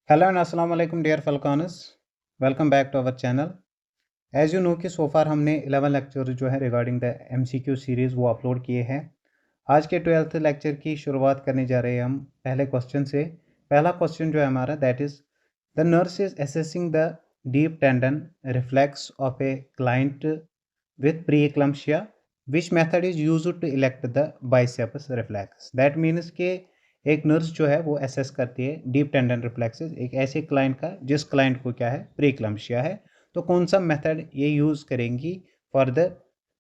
Hello and अस्सलाम वालेकुम dear फलकानस। Welcome back to our channel. As you know कि सो फार हमने 11 लेक्चर जो है रिगार्डिंग द एमसीक्यू सीरीज़ वो अपलोड किए हैं। आज के 12th लेक्चर की शुरुआत करने जा रहे हैं हम पहले क्वेश्चन से। पहला क्वेश्चन जो है हमारा that is the nurse is assessing the deep tendon reflex of a client with pre eclampsia which method is use to elicit the biceps reflex. That means के एक नर्स जो है वो असेस करती है डीप टेंडन रिफ्लेक्सेस एक ऐसे client का जिस क्लाइंट को क्या है प्री एक्लम्शिया है। तो कौन सा मेथड ये यूज़ करेंगी for the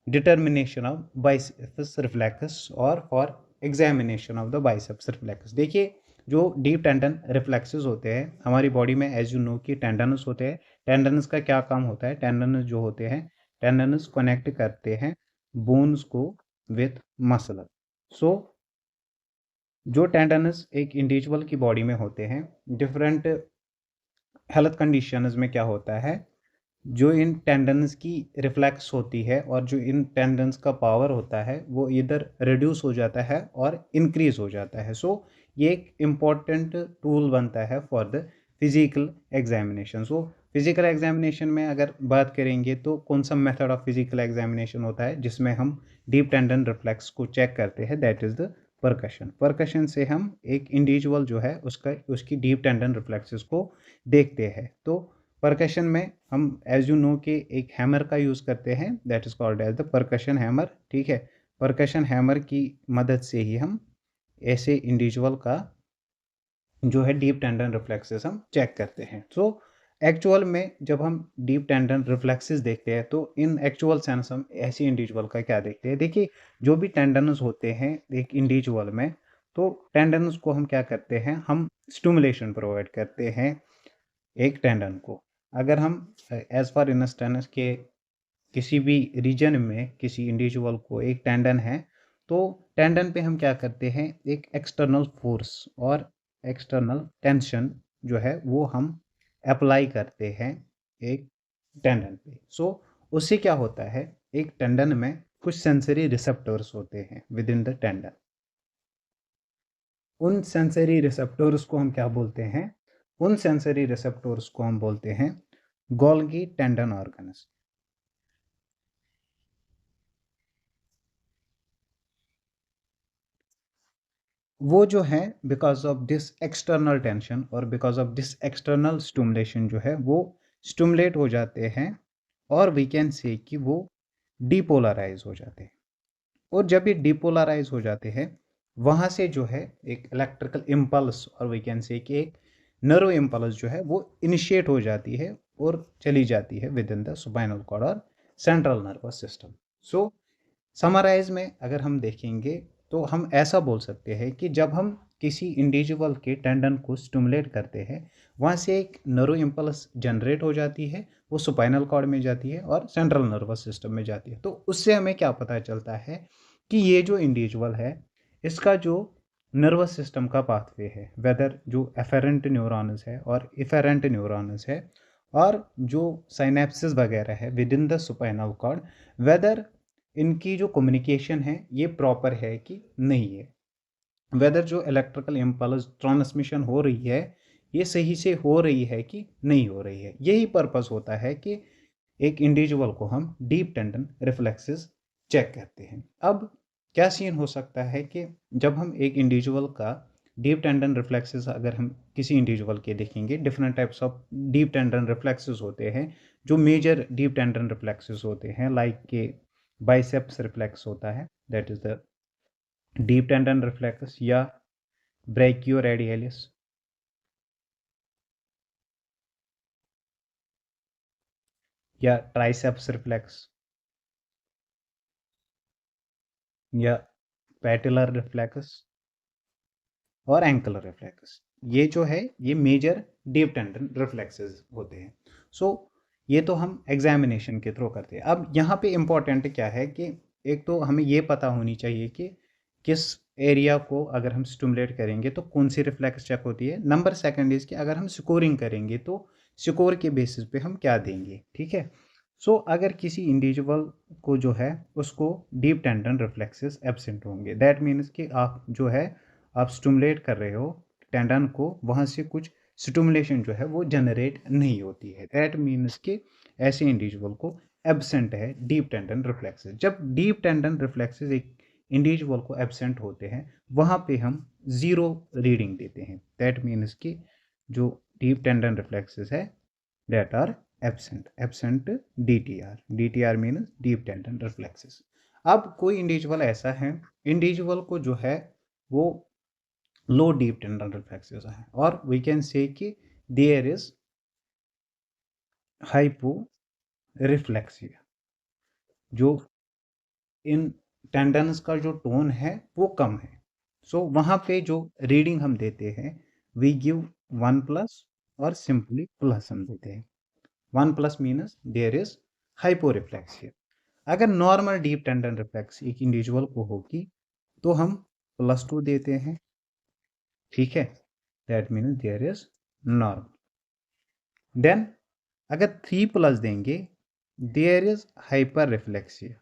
determination of biceps reflex और for examination of the biceps reflex. देखिए जो डीप टेंडन रिफ्लेक्सेस होते हैं हमारी बॉडी में एज यू नो कि टेंडनस होते हैं। टेंडनस का क्या काम होता है? टेंडनस जो होते हैं टेंडनस कनेक्ट करते हैं बोन्स को विथ मसल। सो जो टेंडनस एक इंडिविजुअल की बॉडी में होते हैं डिफरेंट हेल्थ कंडीशंस में क्या होता है जो इन टेंडन्स की रिफ्लेक्स होती है और जो इन टेंडन्स का पावर होता है वो इधर रिड्यूस हो जाता है और इंक्रीज हो जाता है। सो ये एक इम्पॉर्टेंट टूल बनता है for the physical examination. So physical examination में अगर बात करेंगे तो कौन सा मेथड ऑफ फिजिकल एग्जामिनेशन होता है जिसमें हम डीप टेंडन रिफ्लेक्स को चेक करते हैं? That is the percussion. Percussion से हम एक इंडिविजुअल जो है उसकी डीप टेंडन रिफ्लेक्सेस को देखते हैं। तो परकशन में हम एज यू नो कि एक हैमर का यूज़ करते हैं that is called as the percussion hammer. ठीक है, परकशन हैमर की मदद से ही हम ऐसे इंडिविजुअल का जो है डीप टेंडन रिफ्लेक्सेस हम चेक करते हैं। सो एक्चुअल में जब हम डीप टेंडन रिफ्लेक्सेस देखते हैं तो इन एक्चुअल सेंस हम ऐसे इंडिविजुअल का क्या देखते हैं? देखिए जो भी टेंडनस होते हैं एक इंडिविजुअल में तो टेंडनस को हम क्या करते हैं? हम स्टिमुलेशन प्रोवाइड करते हैं एक टेंडन को। अगर हम एज पर इंस्टेंस के किसी भी रीजन में किसी इंडिविजुअल को एक टेंडन है तो टेंडन पे हम क्या करते हैं? एक एक्सटर्नल फोर्स और एक्सटर्नल टेंशन जो है वो हम अप्लाई करते हैं एक टेंडन पे। सो उससे क्या होता है एक टेंडन में कुछ सेंसरी रिसेप्टर्स होते हैं विद इन द टेंडन। उन सेंसरी रिसेप्टर्स को हम क्या बोलते हैं? उन सेंसरी रिसेप्टर्स को हम बोलते हैं गोल्गी टेंडन ऑर्गन्स। वो जो है because of this external tension और because of this external stimulation जो है वो स्टिमुलेट हो जाते हैं और वी कैन से कि वो डिपोलराइज हो जाते हैं। और जब ये डिपोलराइज हो जाते हैं वहाँ से जो है एक इलेक्ट्रिकल इम्पल्स और वी कैन से कि एक नर्व इम्पल्स जो है वो इनिशिएट हो जाती है और चली जाती है within the spinal cord और central nervous system. So summarise में अगर हम देखेंगे तो हम ऐसा बोल सकते हैं कि जब हम किसी इंडिविजुअल के टेंडन को स्टिमुलेट करते हैं वहाँ से एक नर्व इम्पल्स जनरेट हो जाती है, वो स्पाइनल कॉर्ड में जाती है और सेंट्रल नर्वस सिस्टम में जाती है। तो उससे हमें क्या पता चलता है कि ये जो इंडिविजुअल है इसका जो नर्वस सिस्टम का पाथवे है वेदर जो एफेरेंट न्यूरॉन्स है और इफेरेंट न्यूरॉन्स है और जो साइनेप्सिस वगैरह है within the spinal cord whether इनकी जो कम्युनिकेशन है ये प्रॉपर है कि नहीं है, वेदर जो इलेक्ट्रिकल इम्पल्स ट्रांसमिशन हो रही है ये सही से हो रही है कि नहीं हो रही है। यही पर्पस होता है कि एक इंडिविजुअल को हम डीप टेंडन रिफ्लेक्सेस चेक करते हैं। अब क्या सीन हो सकता है कि जब हम एक इंडिविजुअल का डीप टेंडन रिफ्लेक्सेस अगर हम किसी इंडिविजुअल के देखेंगे different types of deep tendon reflexes होते हैं। जो मेजर डीप टेंडन रिफ्लेक्सेस होते हैं लाइक के बाइसेप्स रिफ्लेक्स होता है that is the deep tendon reflex या ब्रैकियोरेडियलिस या ट्राइसेप्स रिफ्लेक्स या पैटेलर रिफ्लेक्स और एंकलर रिफ्लेक्स। ये जो है ये मेजर डीप टेंडन रिफ्लेक्सेस होते हैं। सो ये तो हम एग्जामिनेशन के थ्रू करते हैं। अब यहाँ पे इम्पॉर्टेंट क्या है कि एक तो हमें ये पता होनी चाहिए कि किस एरिया को अगर हम स्टिमुलेट करेंगे तो कौन सी रिफ्लेक्स चेक होती है। नंबर सेकंड इज कि अगर हम स्कोरिंग करेंगे तो स्कोर के बेसिस पे हम क्या देंगे। ठीक है, सो अगर किसी इंडिविजुअल को जो है उसको डीप टेंडन रिफ्लेक्सेस एब्सेंट होंगे दैट मीन्स कि आप जो है आप स्टिमुलेट कर रहे हो टेंडन को, वहाँ से कुछ स्टिमुलेशन जो है वो जनरेट नहीं होती है। दैट मीन्स कि ऐसे इंडिविजुअल को एब्सेंट है डीप टेंडन रिफ्लेक्सेस। जब डीप टेंडन रिफ्लेक्सेस एक इंडिविजुअल को एब्सेंट होते हैं वहाँ पे हम ज़ीरो रीडिंग देते हैं। दैट मीन्स कि जो डीप टेंडन रिफ्लेक्सेस है that are absent DTR means deep tendon reflexes. अब कोई इंडिविजुअल ऐसा है, इंडिविजुअल को जो है वो लो डीप टेंडन रिफ्लेक्सेस है और वी कैन से कि देयर इज हाइपो रिफ्लेक्सिया। जो इन टेंडन्स का जो टोन है वो कम है। सो वहाँ पे जो रीडिंग हम देते हैं वी गिव 1+ और सिंपली प्लस हम देते हैं। 1+ minus there is hyporeflexia. अगर नॉर्मल डीप टेंडन रिफ्लेक्स एक इंडिविजुअल को होगी तो हम +2 देते हैं, ठीक है, that means there is normal. Then अगर 3+ देंगे there is hyperreflexia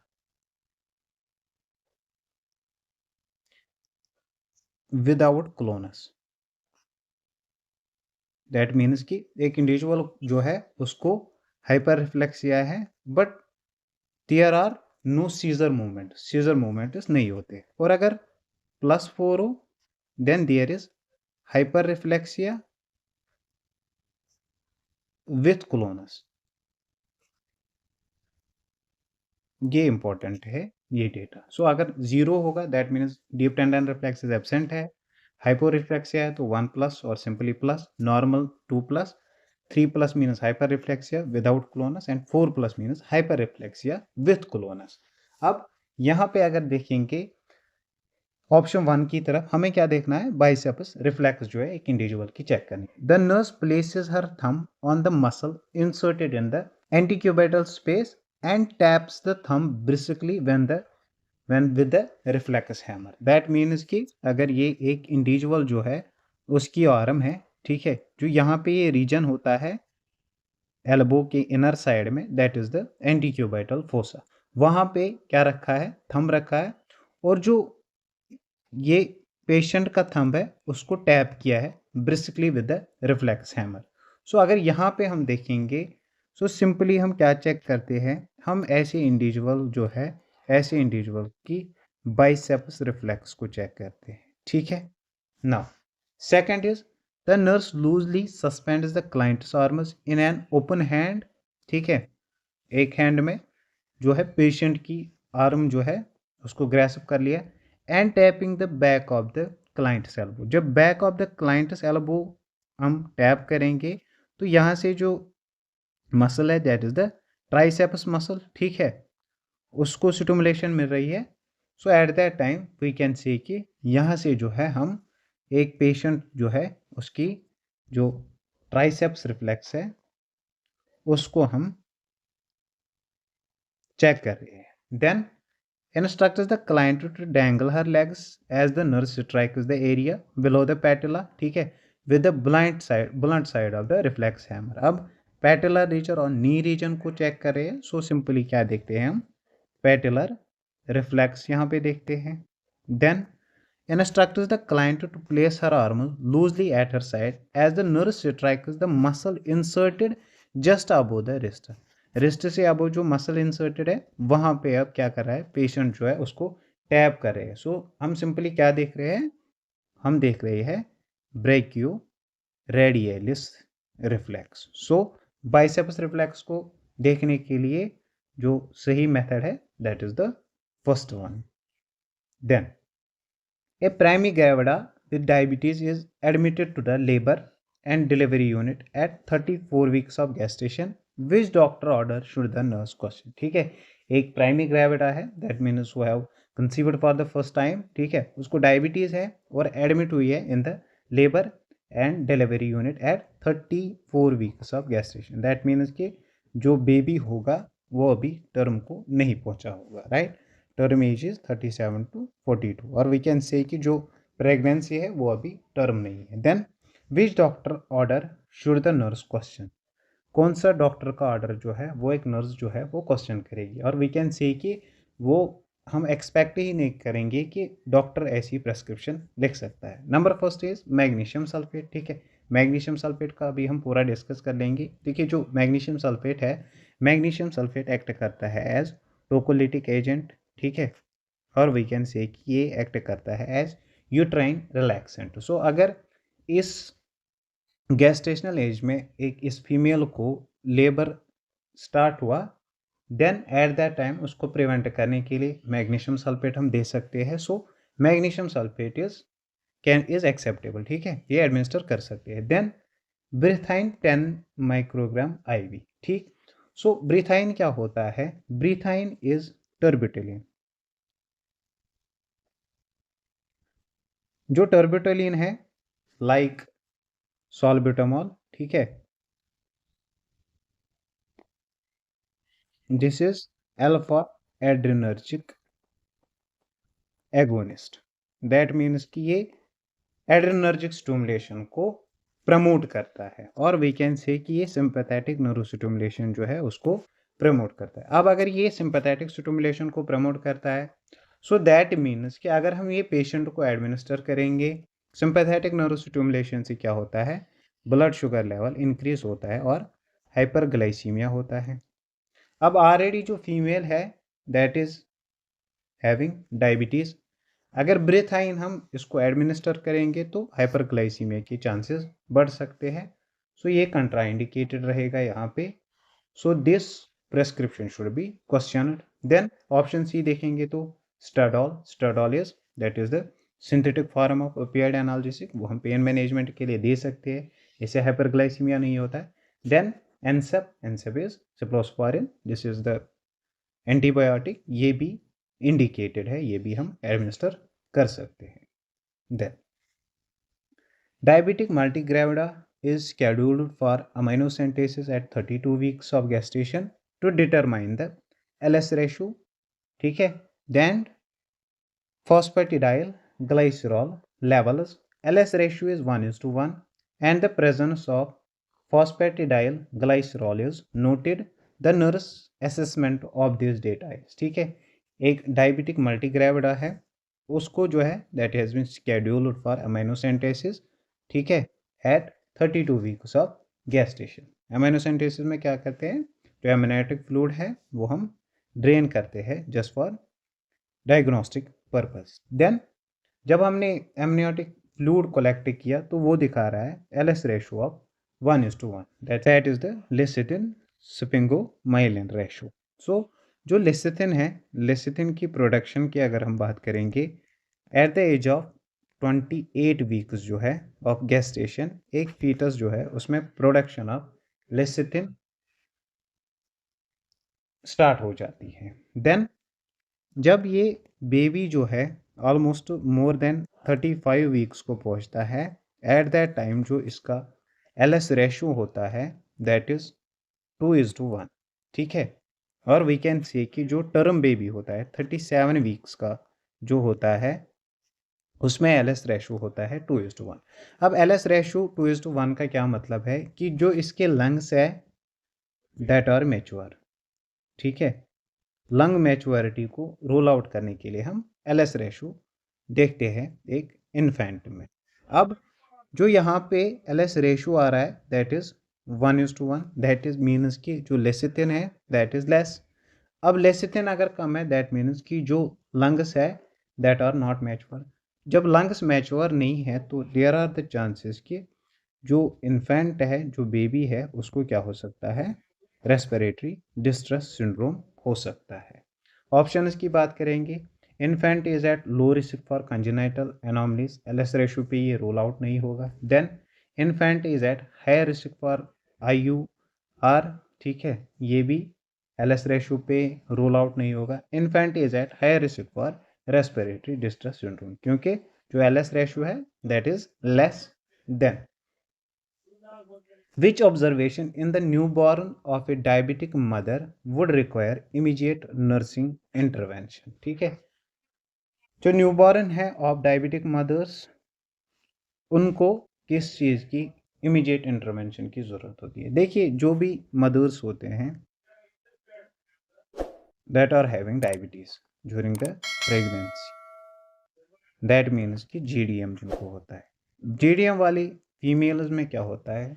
without clonus. That means कि एक इंडिविजुअल जो है उसको हाइपर रिफ्लेक्सिया है but there are no seizure movement नहीं होते। और अगर +4 हो then there is hyperreflexia with GLONASS. ये इंपॉर्टेंट है ये डेटा। सो अगर 0 होगा that means deep tendon reflexes absent है, हाइपो रिफ्लेक्सिया है तो 1+ और simply plus, normal 2+, 3+ means hyper reflexia without GLONASS and 4+ means hyper reflexia with GLONASS. अब यहाँ पे अगर देखेंगे ऑप्शन 1 की तरफ हमें क्या देखना है, बाइसेप्स रिफ्लेक्स जो है एक इंडिविजुअल की चेक करनी है। The nurse places her thumb on the muscle inserted in the antecubital space and taps the thumb briskly when with the reflex hammer. That means कि अगर ये एक इंडिविजुअल जो है उसकी आर्म है, ठीक है, जो यहाँ पे ये रीजन होता है एल्बो के इनर साइड में दैट इज द एंटीक्यूबेटल फोसा, वहाँ पे क्या रखा है, थंब रखा है और जो ये पेशेंट का थंब है उसको टैप किया है briskly with the reflex hammer. So अगर यहाँ पे हम देखेंगे सो सिंपली हम क्या चेक करते हैं, हम ऐसे इंडिविजुअल जो है ऐसे इंडिविजुअल की बाइसेप्स रिफ्लेक्स को चेक करते हैं, ठीक है। Now second is the nurse loosely suspends the clients arms in an open hand, ठीक है, एक हैंड में जो है पेशेंट की आर्म जो है उसको ग्रैस्प कर लिया and tapping the back of the client's elbow. जब back of the client's elbow हम टैप करेंगे तो यहाँ से जो मसल है that is the triceps muscle, ठीक है, उसको स्टिमुलेशन मिल रही है। So at that time we can say कि यहाँ से जो है हम एक पेशेंट जो है उसकी जो ट्राइसेप्स रिफ्लेक्स है उसको हम चेक कर रहे हैं। Then instructs the client to dangle her legs as the nurse strikes the area below the patella, ठीक है, with the blunt side of the reflex hammer। अब patellar region और knee region को चेक कर रहे हैं। सो सिंपली क्या देखते हैं हम, patellar reflex यहाँ पे देखते हैं। then instructs the client to place her arm loosely at her side as the nurse strikes the muscle inserted just above the wrist। Wrist से अब जो मसल इंसर्टेड है वहाँ पे अब क्या कर रहा है, पेशेंट जो है उसको टैप कर रहे हैं। सो हम सिंपली क्या देख रहे हैं, हम देख रहे हैं brachioradialis reflex. So biceps reflex को देखने के लिए जो सही मेथड है that is the first one. Then a primary gravida with diabetes is admitted to the labour and delivery unit at 34 weeks of gestation which doctor order should the nurse question, ठीक है। एक primary gravida है that means वो have conceived for the first time, ठीक है, उसको diabetes है और एडमिट हुई है in the labour and delivery unit at 34 weeks of gestation. That means कि जो बेबी होगा वो अभी टर्म को नहीं पहुंचा होगा, right. Term age is 37 to 42 और वी कैन से कि जो प्रेगनेंसी है वो अभी टर्म नहीं है। Then which doctor order should the nurse question, कौन सा डॉक्टर का ऑर्डर जो है वो एक नर्स जो है वो क्वेश्चन करेगी। और वी कैन से कि वो हम एक्सपेक्ट ही नहीं करेंगे कि डॉक्टर ऐसी प्रेस्क्रिप्शन लिख सकता है। Number first is magnesium sulphate, ठीक है, मैग्नीशियम सल्फेट का भी हम पूरा डिस्कस कर लेंगे। देखिए जो मैग्नीशियम सल्फेट है, मैग्नीशियम सल्फेट एक्ट करता है एज टोकोलिटिक एजेंट, ठीक है, और वी कैन से कि ये एक्ट करता है एज यूट्राइन रिलैक्सेंट। सो अगर इस गेस्टेशनल एज में इस फीमेल को लेबर स्टार्ट हुआ, देन एट दैट टाइम उसको प्रिवेंट करने के लिए मैग्नीशियम सल्फेट हम दे सकते हैं। सो मैग्नीशियम सल्फेट इज एक्सेप्टेबल, ठीक है, ये एडमिनिस्टर कर सकते हैं। देन ब्रीथाइन 10 माइक्रोग्राम आईवी, ठीक। सो ब्रीथाइन क्या होता है? ब्रीथाइन इज टर्बिटोलिन। जो टर्बिटोलिन है लाइक सॉल्ब्यूटामॉल, ठीक है, this is alpha adrenergic agonist. That means कि ये एड्रेनर्जिक स्टिमुलेशन को प्रमोट करता है, और वी कैन से कि ये सिंपैथेटिक नर्व स्टिमुलेशन जो है उसको प्रमोट करता है। अब अगर ये सिंपैथेटिक स्टिमुलेशन को प्रमोट करता है, सो दैट मीन्स कि अगर हम ये पेशेंट को एडमिनिस्टर करेंगे, सिंपैथेटिक नर्व स्टिमुलेशन से क्या होता है, ब्लड शुगर लेवल इंक्रीज होता है और हाइपरग्लाइसीमिया होता है। अब ऑलरेडी जो फीमेल है दैट इज हैविंग डायबिटीज, अगर ब्रेथाइन हम इसको एडमिनिस्टर करेंगे तो हाइपरग्लाइसीमिया के चांसेस बढ़ सकते हैं। सो ये कंट्राइंडिकेटेड रहेगा यहाँ पे। So this prescription should be questioned. Then option C देखेंगे तो Stadol is that is the synthetic form of opioid analgesic, वो हम पेन मैनेजमेंट के लिए दे सकते हैं, इससे हाइपरग्लाइसीमिया नहीं होता है। देन एनसेप is cyclosporine, this is the antibiotic, ये भी इंडिकेटेड है, ये भी हम एडमिनिस्टर कर सकते हैं। Then diabetic multigravida is scheduled for amniocentesis at 32 weeks of gestation to determine the LS ratio, ठीक है। then phosphatidyl glycerol levels, LS ratio is 1:1 and the presence of phosphatidyl glycerol is noted, the nurse assessment of this data is, ठीक है। एक diabetic मल्टीग्रेविडा है, उसको जो है that has been scheduled for amniocentesis, ठीक है, at 32 weeks of gestation. Amniocentesis में क्या करते हैं, जो एमनियोटिक फ्लूइड है वो हम ड्रेन करते हैं just for diagnostic purpose. Then जब हमने एमनियोटिक फ्लूइड कलेक्ट किया तो वो दिखा रहा है LS ratio of 1:1, that is the lecithin sphingomyelin ratio. So जो लेसिथिन है, लेसिथिन की प्रोडक्शन की अगर हम बात करेंगे, at the age of 28 weeks जो है ऑफ गेस्टेशन, एक फीटस जो है उसमें प्रोडक्शन ऑफ लेसिथिन स्टार्ट हो जाती है। देन जब ये बेबी जो है ऑलमोस्ट मोर देन 35 वीक्स को पहुंचता है, एट दैट टाइम जो इसका एलएस रेशो होता है दैट इज 2:1, ठीक है। और वी कैन से कि जो टर्म बेबी होता है 37 वीक्स का जो होता है उसमें एलएस रेशो होता है 2:1। अब एलएस रेशो 2:1 का क्या मतलब है कि जो इसके लंग्स है दैट आर मैच्योर, ठीक है। लंग मैच्योरिटी को रोल आउट करने के लिए हम एलएस रेशो देखते हैं एक इन्फेंट में। अब जो यहाँ पे एलएस रेशो आ रहा है that is 1:1, that is means कि जो लेसिथिन है दैट इज लेस। अब लेसिथिन अगर कम है दैट मीन्स कि जो लंग्स है दैट आर नॉट मैच्योर। जब लंग्स मैच्योर नहीं है तो देयर आर द चांसेस कि जो इन्फेंट है, जो बेबी है, उसको क्या हो सकता है, रेस्पिरेटरी डिस्ट्रेस सिंड्रोम हो सकता है। ऑप्शंस की बात करेंगे, infant is at low risk for congenital anomalies, LS ratio पे ये रोल आउट नहीं होगा। Then infant is at high risk for IUR, ठीक है, ये भी एलएस रेशो पे रोल आउट नहीं होगा। Infant is at high risk for respiratory distress syndrome, क्योंकि जो एलएस रेशो है that is less than. Which observation in the newborn of a diabetic mother would require immediate nursing intervention, ठीक है। जो newborn है of diabetic mother's, उनको किस चीज़ की इमीडिएट इंटरवेंशन की ज़रूरत होती है? देखिए जो भी मदर्स होते हैं that are having diabetes during the pregnancy, that means कि GDM जिनको होता है, GDM वाली फीमेल्स में क्या होता है,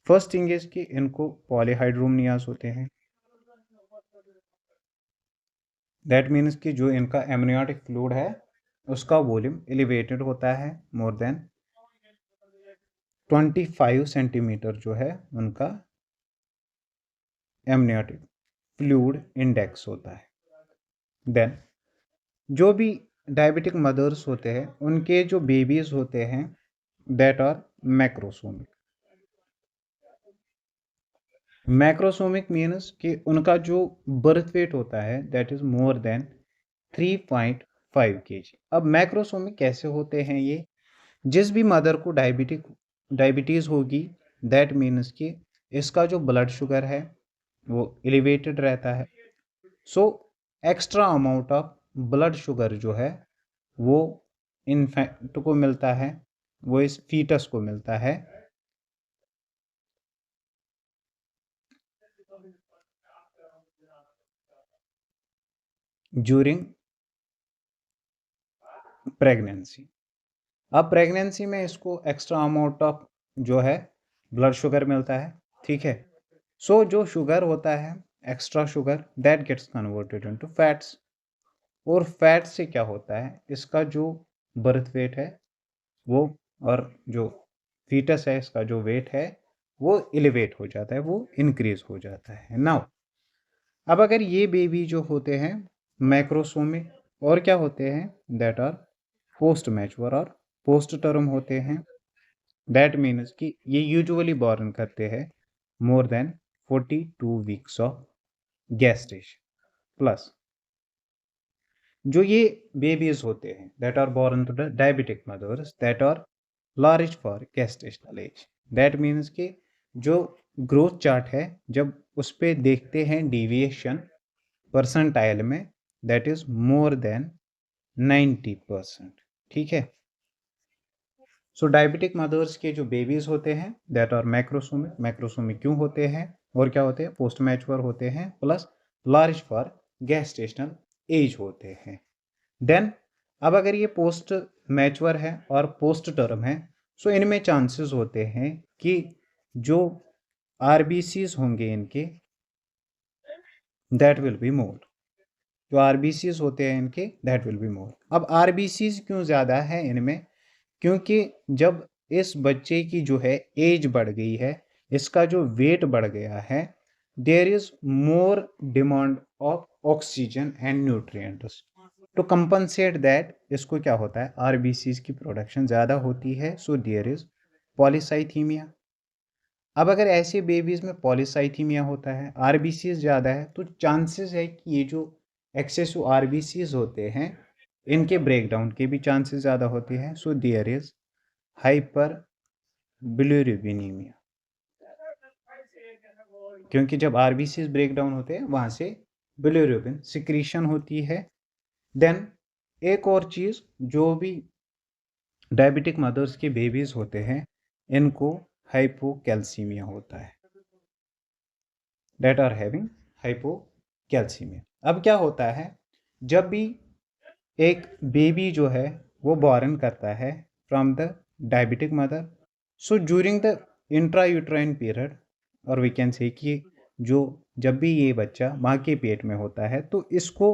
फर्स्ट थिंग इज कि इनको पॉलीहाइड्रोमनियाज होते हैं। दैट मीन्स कि जो इनका एमनियोटिक फ्लूइड है उसका वॉल्यूम एलिवेटेड होता है, मोर देन 25 सेंटीमीटर जो है उनका एमनियोटिक फ्लूइड इंडेक्स होता है। देन जो भी डायबिटिक मदर्स होते हैं उनके जो बेबीज होते हैं दैट आर मैक्रोसोमिक। मैक्रोसोमिक मीन्स कि उनका जो बर्थ वेट होता है that is more than 3.5 kg। अब मैक्रोसोमिक कैसे होते हैं ये, जिस भी मदर को डायबिटीज़ होगी दैट मीन्स कि इसका जो ब्लड शुगर है वो एलिवेटेड रहता है। So extra amount of blood sugar जो है वो इन्फेंट को मिलता है, वो इस फीटस को मिलता है ड्यूरिंग प्रेगनेंसी। अब प्रेगनेंसी में इसको एक्स्ट्रा अमाउंट ऑफ जो है ब्लड शुगर मिलता है, ठीक है। सो जो शुगर होता है extra sugar that gets converted into fats, और फैट से क्या होता है इसका जो बर्थ वेट है वो और जो फीटस है इसका जो वेट है वो एलिवेट हो जाता है, वो इंक्रीज हो जाता है। नाउ अब अगर ये बेबी जो होते हैं मैक्रोसोमिक और क्या होते हैं दैट आर पोस्ट मैच्योर और पोस्ट टर्म होते हैं, दैट मीन्स कि ये यूजुअली बॉर्न करते हैं more than 42 weeks of gestation plus जो ये बेबीज होते हैं that are born to the diabetic mothers that are large for gestational age. That means कि जो ग्रोथ चार्ट है जब उस पर देखते हैं डिविएशन परसेंटाइल में दैट इज मोर देन 90%, ठीक है। सो डायबिटिक मदर्स के जो बेबीज होते हैं दैट आर मैक्रोसोमिक। मैक्रोसोमिक क्यों होते हैं और क्या होते हैं, पोस्ट मैच्योर होते हैं plus large for gestational as होते हैं। देन अब अगर ये पोस्ट मैच्योर है और पोस्ट टर्म है सो इनमें चांसेस होते हैं कि जो आरबीसीज होंगे इनके दैट विल बी मोर, जो आरबीसीज होते हैं इनके दैट विल बी मोर। अब आरबीसीज क्यों ज़्यादा है इनमें, क्योंकि जब इस बच्चे की जो है एज बढ़ गई है, इसका जो वेट बढ़ गया है, there is more demand of oxygen and nutrients. To compensate that इसको क्या होता है आरबीसीज की प्रोडक्शन ज़्यादा होती है, सो देयर इज पॉलीसाइथीमिया। अब अगर ऐसे बेबीज में पॉलीसाइथीमिया होता है, आरबीसीज ज़्यादा है, तो चांसेस है कि ये जो एक्सेसिव आरबीसीज होते हैं इनके ब्रेकडाउन के भी चांसेस ज़्यादा होते हैं, सो देयर इज हाइपर बिलिरुबिनीमिया। क्योंकि जब आरबीसीज ब्रेकडाउन होते हैं वहाँ से बिलिरुबिन सिक्रीशन होती है। देन एक और चीज़, जो भी डायबिटिक मदर्स के बेबीज होते हैं इनको हाइपोकैल्सीमिया होता है, दैट आर हैविंग हाइपोकैल्सीमिया। अब क्या होता है जब भी एक बेबी जो है वो बॉर्न करता है from the diabetic mother, so during the intrauterine period, और वी कैन से कि जो जब भी ये बच्चा माँ के पेट में होता है तो इसको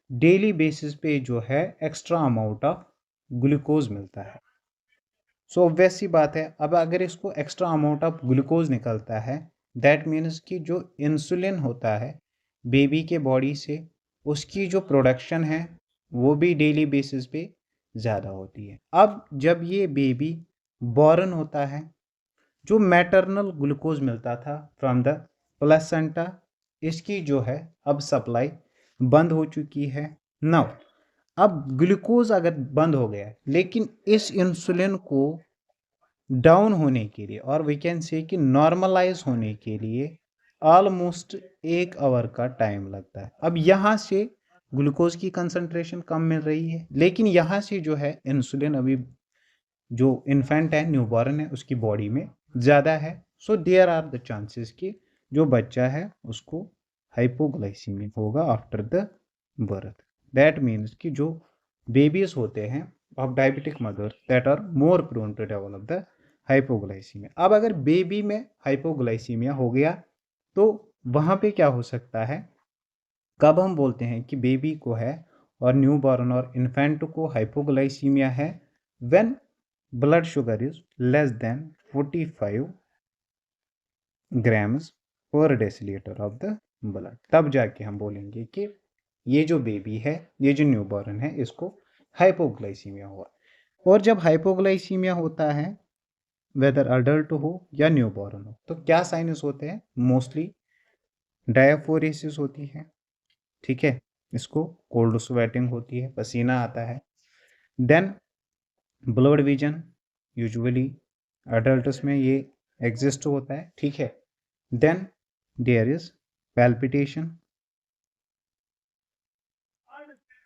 डेली बेसिस पे जो है एक्स्ट्रा अमाउंट ऑफ ग्लूकोज मिलता है। सो ऑब्वियस सी बात है अब अगर इसको एक्स्ट्रा अमाउंट ऑफ ग्लूकोज निकलता है दैट मीन्स कि जो इंसुलिन होता है बेबी के बॉडी से उसकी जो प्रोडक्शन है वो भी डेली बेसिस पे ज़्यादा होती है। अब जब ये बेबी बॉर्न होता है जो मैटरनल ग्लूकोज मिलता था फ्रॉम द प्लेसेंटा, इसकी जो है अब सप्लाई बंद हो चुकी है। नाउ अब ग्लूकोज अगर बंद हो गया लेकिन इस इंसुलिन को डाउन होने के लिए और वी कैन से कि नॉर्मलाइज होने के लिए ऑलमोस्ट 1 आवर का टाइम लगता है। अब यहाँ से ग्लूकोज की कंसंट्रेशन कम मिल रही है लेकिन यहाँ से जो है इंसुलिन अभी जो इन्फेंट है न्यूबॉर्न है उसकी बॉडी में ज़्यादा है, so there are the chances कि जो बच्चा है उसको हाइपोग्लाइसीमिक होगा after the birth. That means कि जो बेबीज होते हैं of diabetic mother that are more prone to develop the hypoglycaemia. अब अगर बेबी में हाइपोग्लाइसीमिया हो गया तो वहाँ पे क्या हो सकता है, कब हम बोलते हैं कि बेबी को है और न्यू बॉर्न और इन्फेंट को हाइपोग्लाइसीमिया है, when blood sugar is less then 45 grams पर डेसीलीटर ऑफ द ब्लड, तब जाके हम बोलेंगे कि ये जो बेबी है, ये जो न्यू बॉर्न है, इसको हाइपोग्लाइसीमिया हुआ। और जब हाइपोग्लाइसीमिया होता है, वेदर अडल्ट हो या न्यू बॉर्न हो, तो क्या साइनस होते हैं, मोस्टली डायफोरेसिस होती है, ठीक है, इसको कोल्ड स्वेटिंग होती है, पसीना आता है, then blurred vision usually adults में ये एग्जिस्ट होता है, ठीक है, then there is palpitation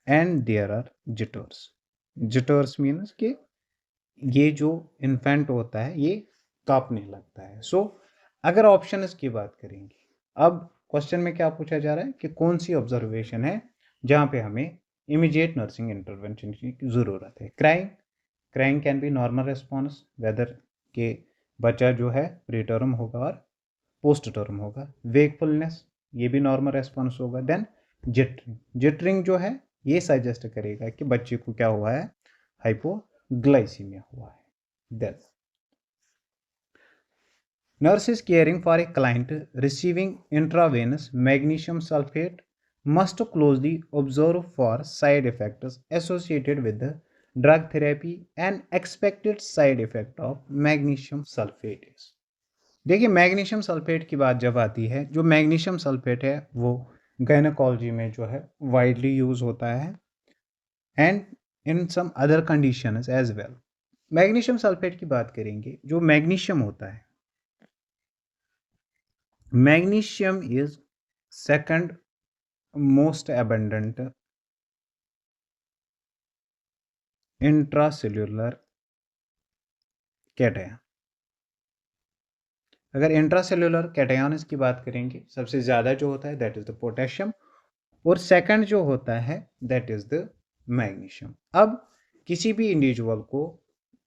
and there are jitters. Jitters means कि ये जो इन्फेंट होता है ये कांपने लगता है। सो अगर ऑप्शन की बात करेंगे, अब क्वेश्चन में क्या पूछा जा रहा है कि कौन सी ऑब्जर्वेशन है जहाँ पे हमें इमीडिएट नर्सिंग इंटरवेंशन की ज़रूरत है। Crying can be normal response, whether के बच्चा जो है प्री टर्म होगा और पोस्ट टर्म होगा। वेकफुलनेस, ये भी नॉर्मल रेस्पॉन्स होगा। देन जिटरिंग जो है ये सजेस्ट करेगा कि बच्चे को क्या हुआ है, हाइपोग्लाइसीमिया हुआ है। Then nurse is caring for a client receiving intravenous magnesium sulfate must closely observe for side effects associated with the drug therapy and expected side effect of magnesium sulfate is। देखिए magnesium sulphate की बात जब आती है, जो magnesium sulphate है वो gynaecology में जो है वाइडली यूज होता है and in some other conditions as well. Magnesium sulphate की बात करेंगे, जो मैग्नीशियम होता है, magnesium is second most abundant intracellular cation. अगर इंट्रासेल्यूलर कैटायन की बात करेंगे, सबसे ज़्यादा जो होता है दैट इज द पोटेशियम, और सेकंड जो होता है दैट इज द मैग्नीशियम। अब किसी भी इंडिविजुअल को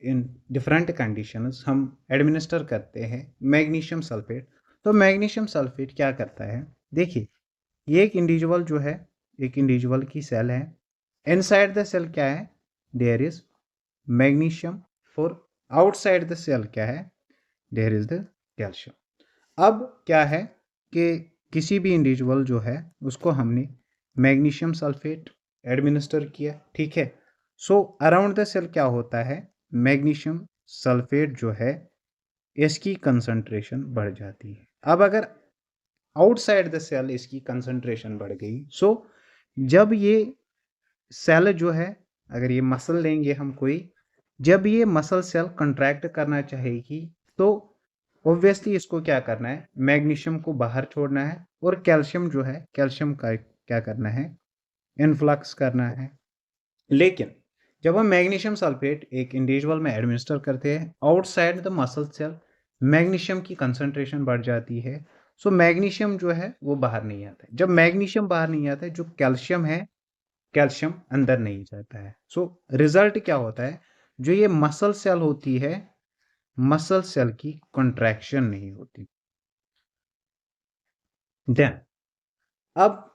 इन डिफरेंट कंडीशंस हम एडमिनिस्टर करते हैं मैग्नीशियम सल्फेट। तो मैग्नीशियम सल्फेट क्या करता है, देखिए ये एक इंडिविजुअल जो है, एक इंडिविजुअल की सेल है, इनसाइड द सेल क्या है, there is magnesium, for outside the cell क्या है, देयर इज द कैल्शियम। अब क्या है कि किसी भी इंडिविजुअल जो है उसको हमने मैग्नीशियम सल्फेट एडमिनिस्टर किया, ठीक है। सो अराउंड द सेल क्या होता है, मैग्नीशियम सल्फेट जो है इसकी कंसंट्रेशन बढ़ जाती है। अब अगर आउटसाइड द सेल इसकी कंसंट्रेशन बढ़ गई, सो जब ये सेल जो है, अगर ये मसल लेंगे हम कोई, जब ये मसल सेल कंट्रैक्ट करना चाहेगी तो ऑब्वियसली इसको क्या करना है, मैग्नीशियम को बाहर छोड़ना है, और कैल्शियम जो है, कैल्शियम का क्या करना है, इनफ्लक्स करना है। लेकिन जब हम मैग्नीशियम सल्फेट एक इंडिविजुअल में एडमिनिस्टर करते हैं, outside the muscle cell magnesium की कंसंट्रेशन बढ़ जाती है। सो मैग्नीशियम जो है वो बाहर नहीं आता है। जब मैग्नीशियम बाहर नहीं आता है, जो कैल्शियम है, कैल्शियम अंदर नहीं जाता है। सो रिजल्ट क्या होता है, जो ये मसल सेल होती है, मसल सेल की कंट्रैक्शन नहीं होती। देन अब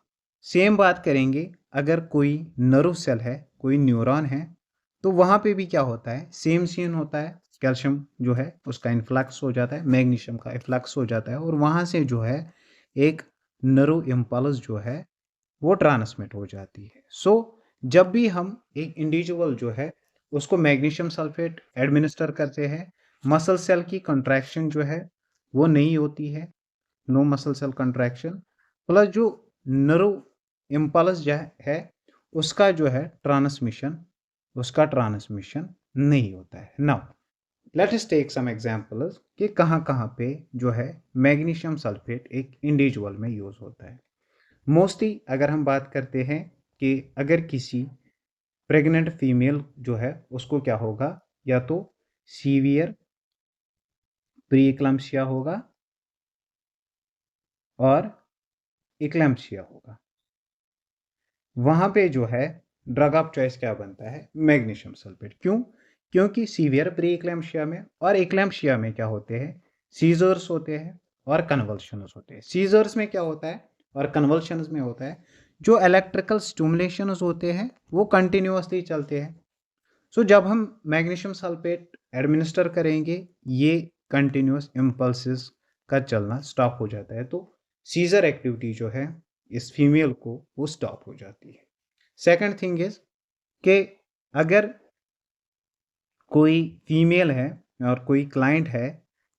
सेम बात करेंगे, अगर कोई नर्व सेल है, कोई न्यूरॉन है, तो वहां पे भी क्या होता है, सेम सीन होता है। कैल्शियम जो है उसका इन्फ्लक्स हो जाता है, मैग्नीशियम का इफ्लक्स हो जाता है, और वहां से जो है एक नर्व इम्पल्स जो है वो ट्रांसमिट हो जाती है। सो जब भी हम एक इंडिविजुअल जो है उसको मैग्नीशियम सल्फेट एडमिनिस्टर करते हैं, मसल सेल की कंट्रैक्शन जो है वो नहीं होती है, no muscle cell contraction, plus जो नर्व इम्पल्स जो है उसका जो है ट्रांसमिशन, उसका ट्रांसमिशन नहीं होता है। Now let us take some examples कि कहाँ कहाँ पे जो है मैग्नीशियम सल्फेट एक इंडिविजुअल में यूज होता है। मोस्टली अगर हम बात करते हैं कि अगर किसी प्रेग्नेंट फीमेल जो है उसको क्या होगा, या तो सीवियर प्री इक्लम्सिया होगा और इक्लम्सिया होगा, वहां पे जो है ड्रग ऑफ चॉइस क्या बनता है, मैग्नीशियम सल्फेट। क्यों, क्योंकि सीवियर प्री इक्लेम्पशिया में और इक्लेम्पशिया में क्या होते हैं, सीजर्स होते हैं और कन्वल्शंस होते हैं। सीजर्स में क्या होता है और कन्वल्शंस में होता है, जो इलेक्ट्रिकल स्टिमुलेशंस होते हैं वो कंटिन्यूअसली चलते हैं। सो जब हम मैग्नीशियम सल्फेट एडमिनिस्टर करेंगे, ये कंटिन्यूअस इम्पल्सेस का चलना स्टॉप हो जाता है, तो सीजर एक्टिविटी जो है इस फीमेल को वो स्टॉप हो जाती है। सेकंड थिंग इज कि अगर कोई फीमेल है और कोई क्लाइंट है,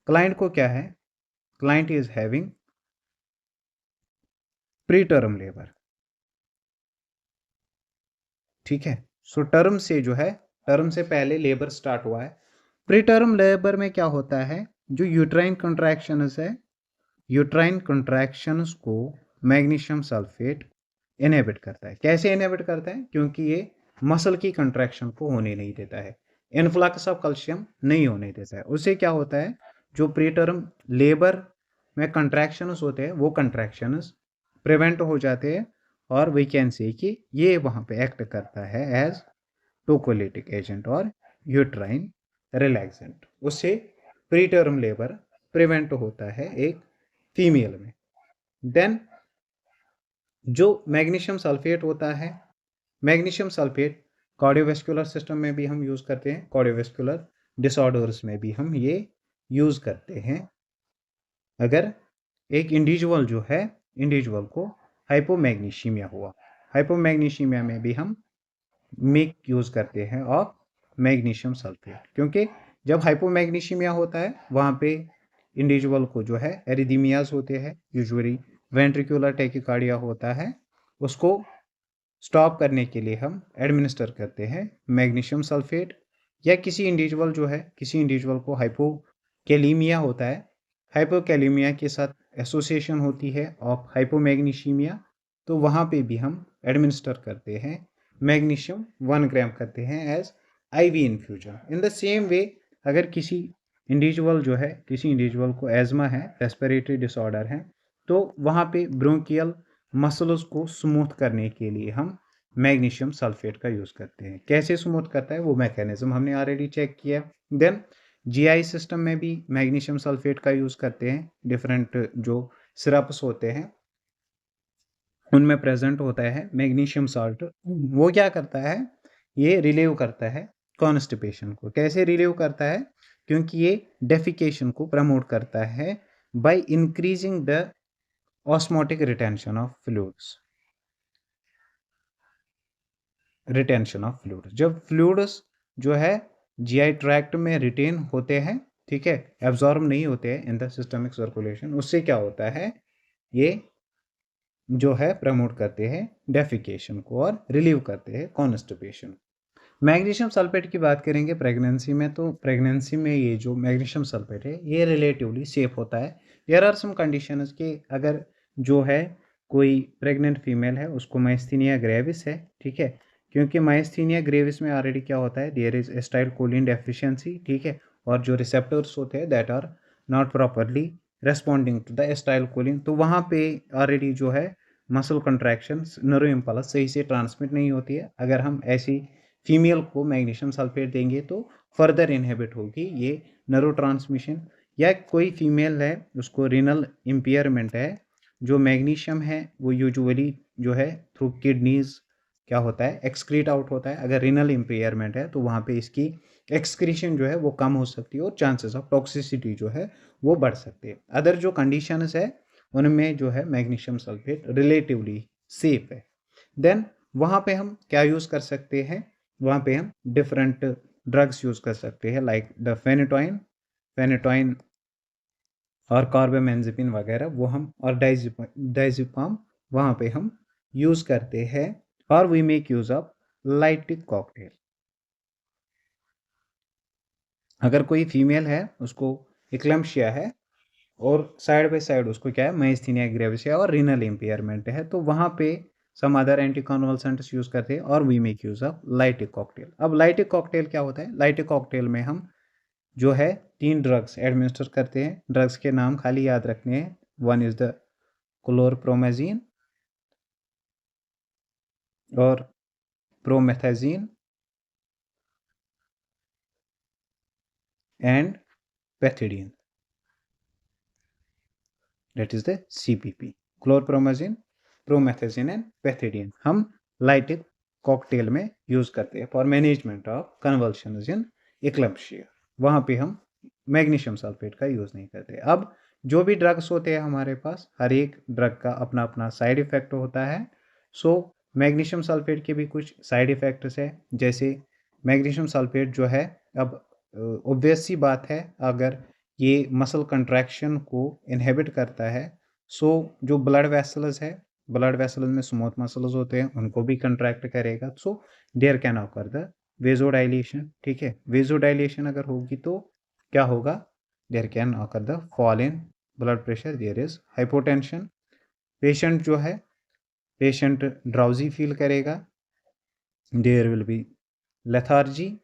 क्लाइंट को क्या है, client is having pre term labour, ठीक है। सो टर्म से जो है, टर्म से पहले लेबर स्टार्ट हुआ है। प्री टर्म लेबर में क्या होता है, जो यूट्राइन कंट्रैक्शंस है, यूट्राइन कंट्रैक्शंस को मैग्नीशियम सल्फेट इनहिबिट करता है। कैसे इनहिबिट करता है, क्योंकि ये मसल की कंट्रैक्शन को होने नहीं देता है, इनफ्लक्स ऑफ कैल्शियम नहीं होने देता है। उससे क्या होता है, जो प्री टर्म लेबर में कंट्रैक्शंस होते हैं वो कंट्रैक्शंस प्रिवेंट हो जाते हैं, और वी कैन से कि ये वहाँ पे एक्ट करता है एज टोकोलिटिक एजेंट और यूट्राइन रिलैक्सेंट। उससे प्री टर्म लेबर प्रिवेंट होता है एक फीमेल में। देन जो मैग्नीशियम सल्फेट होता है, मैग्नीशियम सल्फेट कार्डियोवैस्कुलर सिस्टम में भी हम यूज़ करते हैं, कार्डियोवैस्कुलर डिसऑर्डर्स में भी हम ये यूज़ करते हैं। अगर एक इंडिविजुअल जो है, इंडिविजुअल को हाइपोमैग्नीशीमिया हुआ, हाइपोमैग्नीशीमिया में भी हम मेक यूज़ करते हैं ऑफ मैग्नीशियम सल्फेट, क्योंकि जब हाइपोमैग्नीशिमिया होता है वहाँ पे इंडिविजुअल को जो है एरिदीमियाज होते हैं, यूजुअली वेंट्रिकुलर टैकिकार्डिया होता है, उसको स्टॉप करने के लिए हम एडमिनिस्टर करते हैं मैग्नीशियम सल्फेट। या किसी इंडिविजुअल जो है, किसी इंडिविजुअल को हाइपोकैलीमिया होता है, हाइपोकैलीमिया के साथ एसोसिएशन होती है ऑफ हाइपोमैग्नीशीमिया, तो वहाँ पे भी हम एडमिनिस्टर करते हैं मैग्नीशियम 1 ग्राम करते हैं as IV infusion. In the same way अगर किसी इंडिविजुअल जो है, किसी इंडिविजुअल को एजमा है, रेस्पिरेटरी डिसऑर्डर है, तो वहाँ पे ब्रोंकियल मसल्स को स्मूथ करने के लिए हम मैग्नीशियम सल्फेट का यूज़ करते हैं। कैसे स्मूथ करता है वो मैकेनिज्म हमने ऑलरेडी चेक किया। देन जीआई सिस्टम में भी मैग्नीशियम सल्फेट का यूज़ करते हैं, डिफरेंट जो सिरप्स होते हैं उनमें प्रेजेंट होता है मैग्नीशियम सॉल्ट। वो क्या करता है, ये रिलीव करता है कॉन्स्टिपेशन को। कैसे रिलीव करता है, क्योंकि ये डेफिकेशन को प्रमोट करता है by increasing the osmotic retention of fluids, retention of fluids. जब फ्लूइड्स जो है जीआई ट्रैक्ट में रिटेन होते हैं, ठीक है, एब्जॉर्ब नहीं होते हैं इन द सिस्टमिक सर्कुलेशन, उससे क्या होता है, ये जो है प्रमोट करते हैं डेफिकेशन को और रिलीव करते हैं कॉन्स्टिपेशन। मैग्नीशियम सल्फेट की बात करेंगे प्रेगनेंसी में, तो प्रेगनेंसी में ये जो मैग्नीशियम सल्फेट है ये रिलेटिवली सेफ होता है। देयर आर सम कंडीशंस कि अगर जो है कोई प्रेग्नेंट फीमेल है, उसको माइस्थीनिया ग्रेविस है, ठीक है, क्योंकि माइस्थीनिया ग्रेविस में ऑलरेडी क्या होता है, there is acetylcholine deficiency, ठीक है, और जो रिसेप्टर्स होते हैं that are not properly responding to the acetylcholine, तो वहाँ पे ऑलरेडी जो है मसल कंट्रैक्शन, नर्व इम्पल्स सही से ट्रांसमिट नहीं होती है। अगर हम ऐसी फीमेल को मैग्नीशियम सल्फेट देंगे तो फर्दर इनहिबिट होगी ये नर्व ट्रांसमिशन। या कोई फीमेल है उसको रीनल इम्पेयरमेंट है, जो मैग्नीशियम है वो यूजुअली जो है थ्रू किडनीज क्या होता है, एक्सक्रीट आउट होता है। अगर रीनल इम्पेयरमेंट है तो वहाँ पे इसकी एक्सक्रीशन जो है वो कम हो सकती है और चांसेस ऑफ टॉक्सिसिटी जो है वो बढ़ सकती है। अदर जो कंडीशंस है उनमें जो है मैग्नीशियम सल्फेट रिलेटिवली सेफ है। देन वहाँ पे हम क्या यूज़ कर सकते हैं, वहाँ पे हम डिफरेंट ड्रग्स यूज़ कर सकते हैं लाइक द फेनेटोइन, फेनेटोइन और कार्बामेंजिपिन वगैरह, वो हम और डाइजिपाम वहाँ पे हम यूज़ करते हैं। और we make use of lytic cocktail. अगर कोई फीमेल है उसको इक्लम्शिया है और साइड बाय साइड उसको क्या है, माइस्थीनिया ग्रेविस और रीनल इम्पेयरमेंट है, तो वहाँ पे some other anticonvulsants use करते हैं और we make use of lytic cocktail. अब लाइटिक कॉकटेल क्या होता है, लाइटिक कॉकटेल में हम जो है 3 ड्रग्स एडमिनिस्टर करते हैं। ड्रग्स के नाम खाली याद रखने हैं, वन इज़ द क्लोरप्रोमेजीन और promethazine and pethidine, that is the CPP, chlorpromazine, promethazine and pethidine हम लाइटिक कॉकटेल में यूज करते हैं फॉर मैनेजमेंट ऑफ कन्वल्शंस इन एक्लम्प्सिया। वहां पे हम मैग्नीशियम सल्फेट का यूज नहीं करते। अब जो भी ड्रग्स होते हैं हमारे पास, हर एक ड्रग का अपना अपना साइड इफेक्ट होता है। सो मैग्नीशियम सल्फेट के भी कुछ साइड इफेक्ट्स है, जैसे मैग्नीशियम सल्फेट जो है, अब ऑब्वियस सी बात है, अगर ये मसल कंट्रैक्शन को इनहिबिट करता है, सो जो ब्लड वेसल्स है, ब्लड वेसल्स में स्मूथ मसल्स होते हैं, उनको भी कंट्रैक्ट करेगा। So there can occur the vasodilation. ठीक है, वेजोडाइलेशन अगर होगी तो क्या होगा, there can occur the fall in blood pressure, there is hypotension. Patient जो है, पेशेंट ड्राउजी फील करेगा, there will be lethargy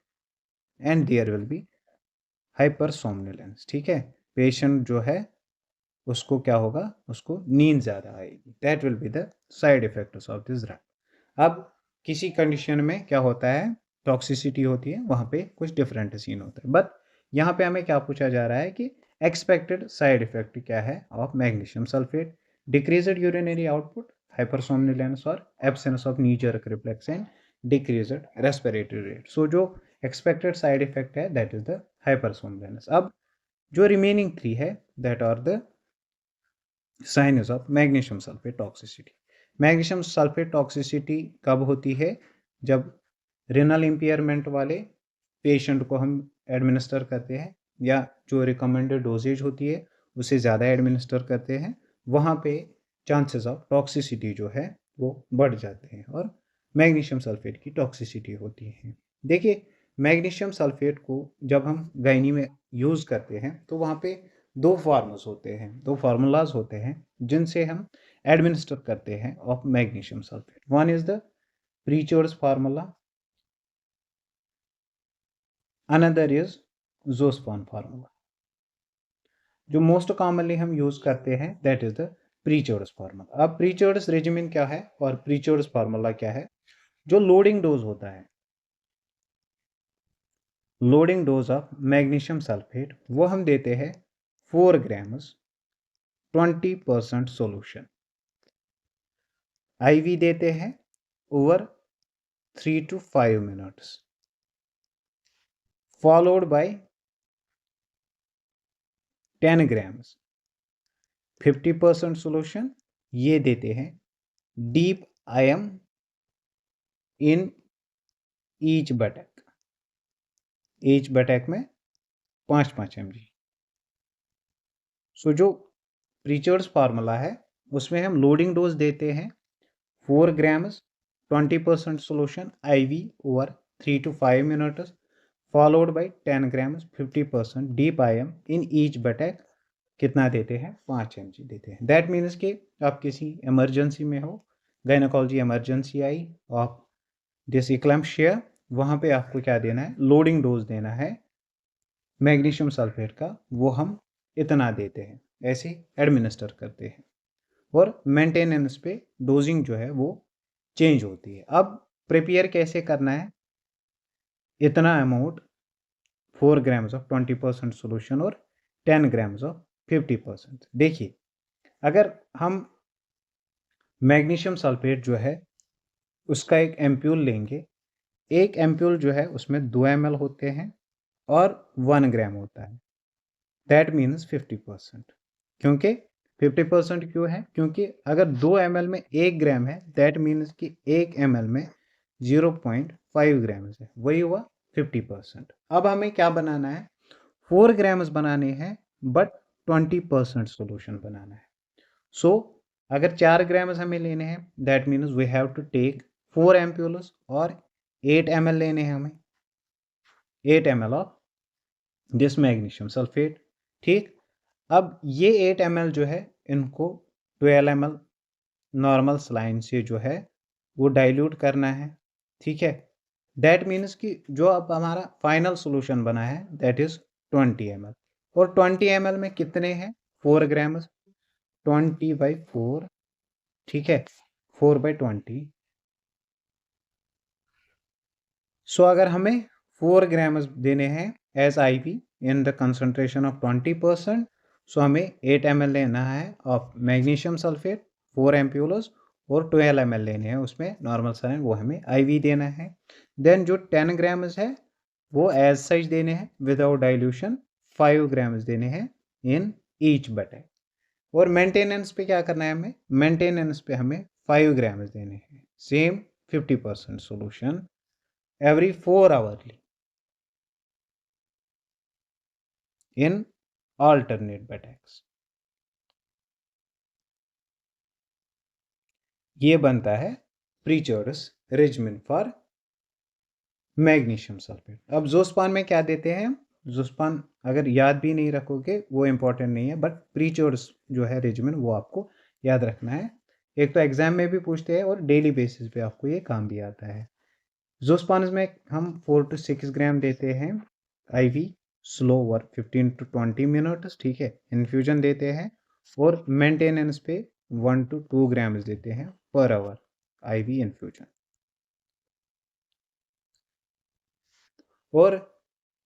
and there will be hypersomnolence. ठीक है, पेशेंट जो है उसको क्या होगा, उसको नींद ज़्यादा आएगी। That will be the side effects of this drug. अब किसी कंडीशन में क्या होता है, टॉक्सिसिटी होती है, वहाँ पे कुछ डिफरेंट सीन होता है। बट यहाँ पे हमें क्या पूछा जा रहा है कि एक्सपेक्टेड साइड इफेक्ट क्या है of magnesium sulphate. Decreased urinary output, hypersomnolence और absence of knee jerk reflex and decreased respiratory rate. So जो एक्सपेक्टेड साइड इफेक्ट है दैट इज द हाइपरसोमनिलेंस। अब जो रिमेनिंग 3 है that are the signs of magnesium sulphate toxicity. Magnesium sulphate toxicity कब होती है, जब रेनल इम्पेयरमेंट वाले पेशेंट को हम एडमिनिस्टर करते हैं, या जो रिकमेंडेड डोजेज होती है उससे ज़्यादा एडमिनिस्टर करते हैं, वहाँ पे चांसेस ऑफ टॉक्सिसिटी जो है वो बढ़ जाते हैं और मैग्नीशियम सल्फेट की टॉक्सिसिटी होती है। देखिए, मैग्नीशियम सल्फेट को जब हम गायनी में यूज़ करते हैं तो वहाँ पे दो फार्मूलाज होते हैं जिनसे हम एडमिनिस्टर करते हैं of magnesium sulphate. One is the Pritchard's formula, another is Zuspan formula. जो मोस्ट कॉमनली हम यूज करते हैं that is the Pritchard's formula. अब प्रीचर्स रेजिमेंट क्या है और प्रीचर्स फार्मूला क्या है, जो लोडिंग डोज होता है, loading dose of magnesium sulphate, वो हम देते हैं 4 ग्राम्स 20% सोल्यूशन। आईवी देते हैं over 3 to 5 minutes, followed by 10 grams 50% solution. ये देते हैं deep IM in each बटैक, each बटैक में 5-5 mg। सो जो प्रीचर्स फार्मूला है उसमें हम लोडिंग डोज देते हैं 4 grams 20% solution IV over 3 to 5 minutes, followed by 10 grams 50% deep IM in each बटैक। कितना देते हैं, 5 mg देते हैं। दैट मीन्स कि आप किसी इमरजेंसी में हो, गायनोकोलॉजी इमरजेंसी आई ऑफ दिस इक्लैम्प्सिया, वहाँ पे आपको क्या देना है, लोडिंग डोज देना है मैग्नीशियम सल्फेट का, वो हम इतना देते हैं, ऐसे एडमिनिस्टर करते हैं। और मेंटेनेंस पे डोजिंग जो है वो चेंज होती है। अब प्रिपेयर कैसे करना है, इतना अमाउंट 4 ग्राम्स ऑफ 20% सोल्यूशन और 10 ग्राम्स ऑफ 50%। देखिए, अगर हम मैग्नीशियम सल्फेट जो है उसका एक एम्प्यूल लेंगे, एक एम्प्यूल जो है उसमें 2 ml होते हैं और 1 ग्राम होता है, दैट मीन्स 50%। क्योंकि 50% क्यों है, क्योंकि अगर 2 ml में 1 ग्राम है दैट मीन्स कि 1 ml में 0.5 ग्राम है, वही हुआ 50%। अब हमें क्या बनाना है, 4 ग्राम्स बनाने हैं बट 20% सोल्यूशन बनाना है। सो अगर 4 ग्राम्स हमें लेने हैं that means we have to take 4 ampoules और 8 ml लेने हैं हमें, 8 ml of this magnesium sulphate. ठीक, अब ये 8 ml जो है इनको 12 ml नॉर्मल सलाइन से जो है वो डाइल्यूट करना है। ठीक है, दैट मीन्स कि जो अब हमारा फाइनल सोल्यूशन बना है दैट इज 20 ml। और 20 ml में कितने हैं, 4 ग्राम्स, 20/4। ठीक है, 4/20। सो अगर हमें 4 ग्राम्स देने हैं as IV in the concentration of 20%, so हमें 8 ml लेना है ऑफ मैग्नीशियम सल्फेट 4 एम्प्यूल्स और 12 ml लेने हैं उसमें नॉर्मल सलाइन, वो हमें IV देना है। देन जो 10 ग्राम्स है वो एज सच देने हैं विदाउट डाइल्यूशन, 5 ग्राम्स देने हैं इन ईच बटेट। और मेंटेनेंस पे क्या करना है हमें, मेंटेनेंस पे हमें 5 ग्राम्स देने हैं, सेम 50% सॉल्यूशन एवरी 4 आवरली इन alternate बटेक्स। ये बनता है preachers regimen for magnesium sulphate. अब जोस्पान में क्या देते हैं, जोस्पान अगर याद भी नहीं रखोगे वो इंपॉर्टेंट नहीं है, बट प्रीचर्स जो है रेजिमेन वो आपको याद रखना है। एक तो एग्जाम में भी पूछते हैं और डेली बेसिस पे आपको ये काम भी आता है। जोस्पान में हम 4 to 6 ग्राम देते हैं IV slow work 15 to 20 minutes, ठीक है। इन्फ्यूजन देते हैं और मेंटेनेंस पे 1 to 2 ग्राम्स देते हैं पर आवर IV इन्फ्यूजन। और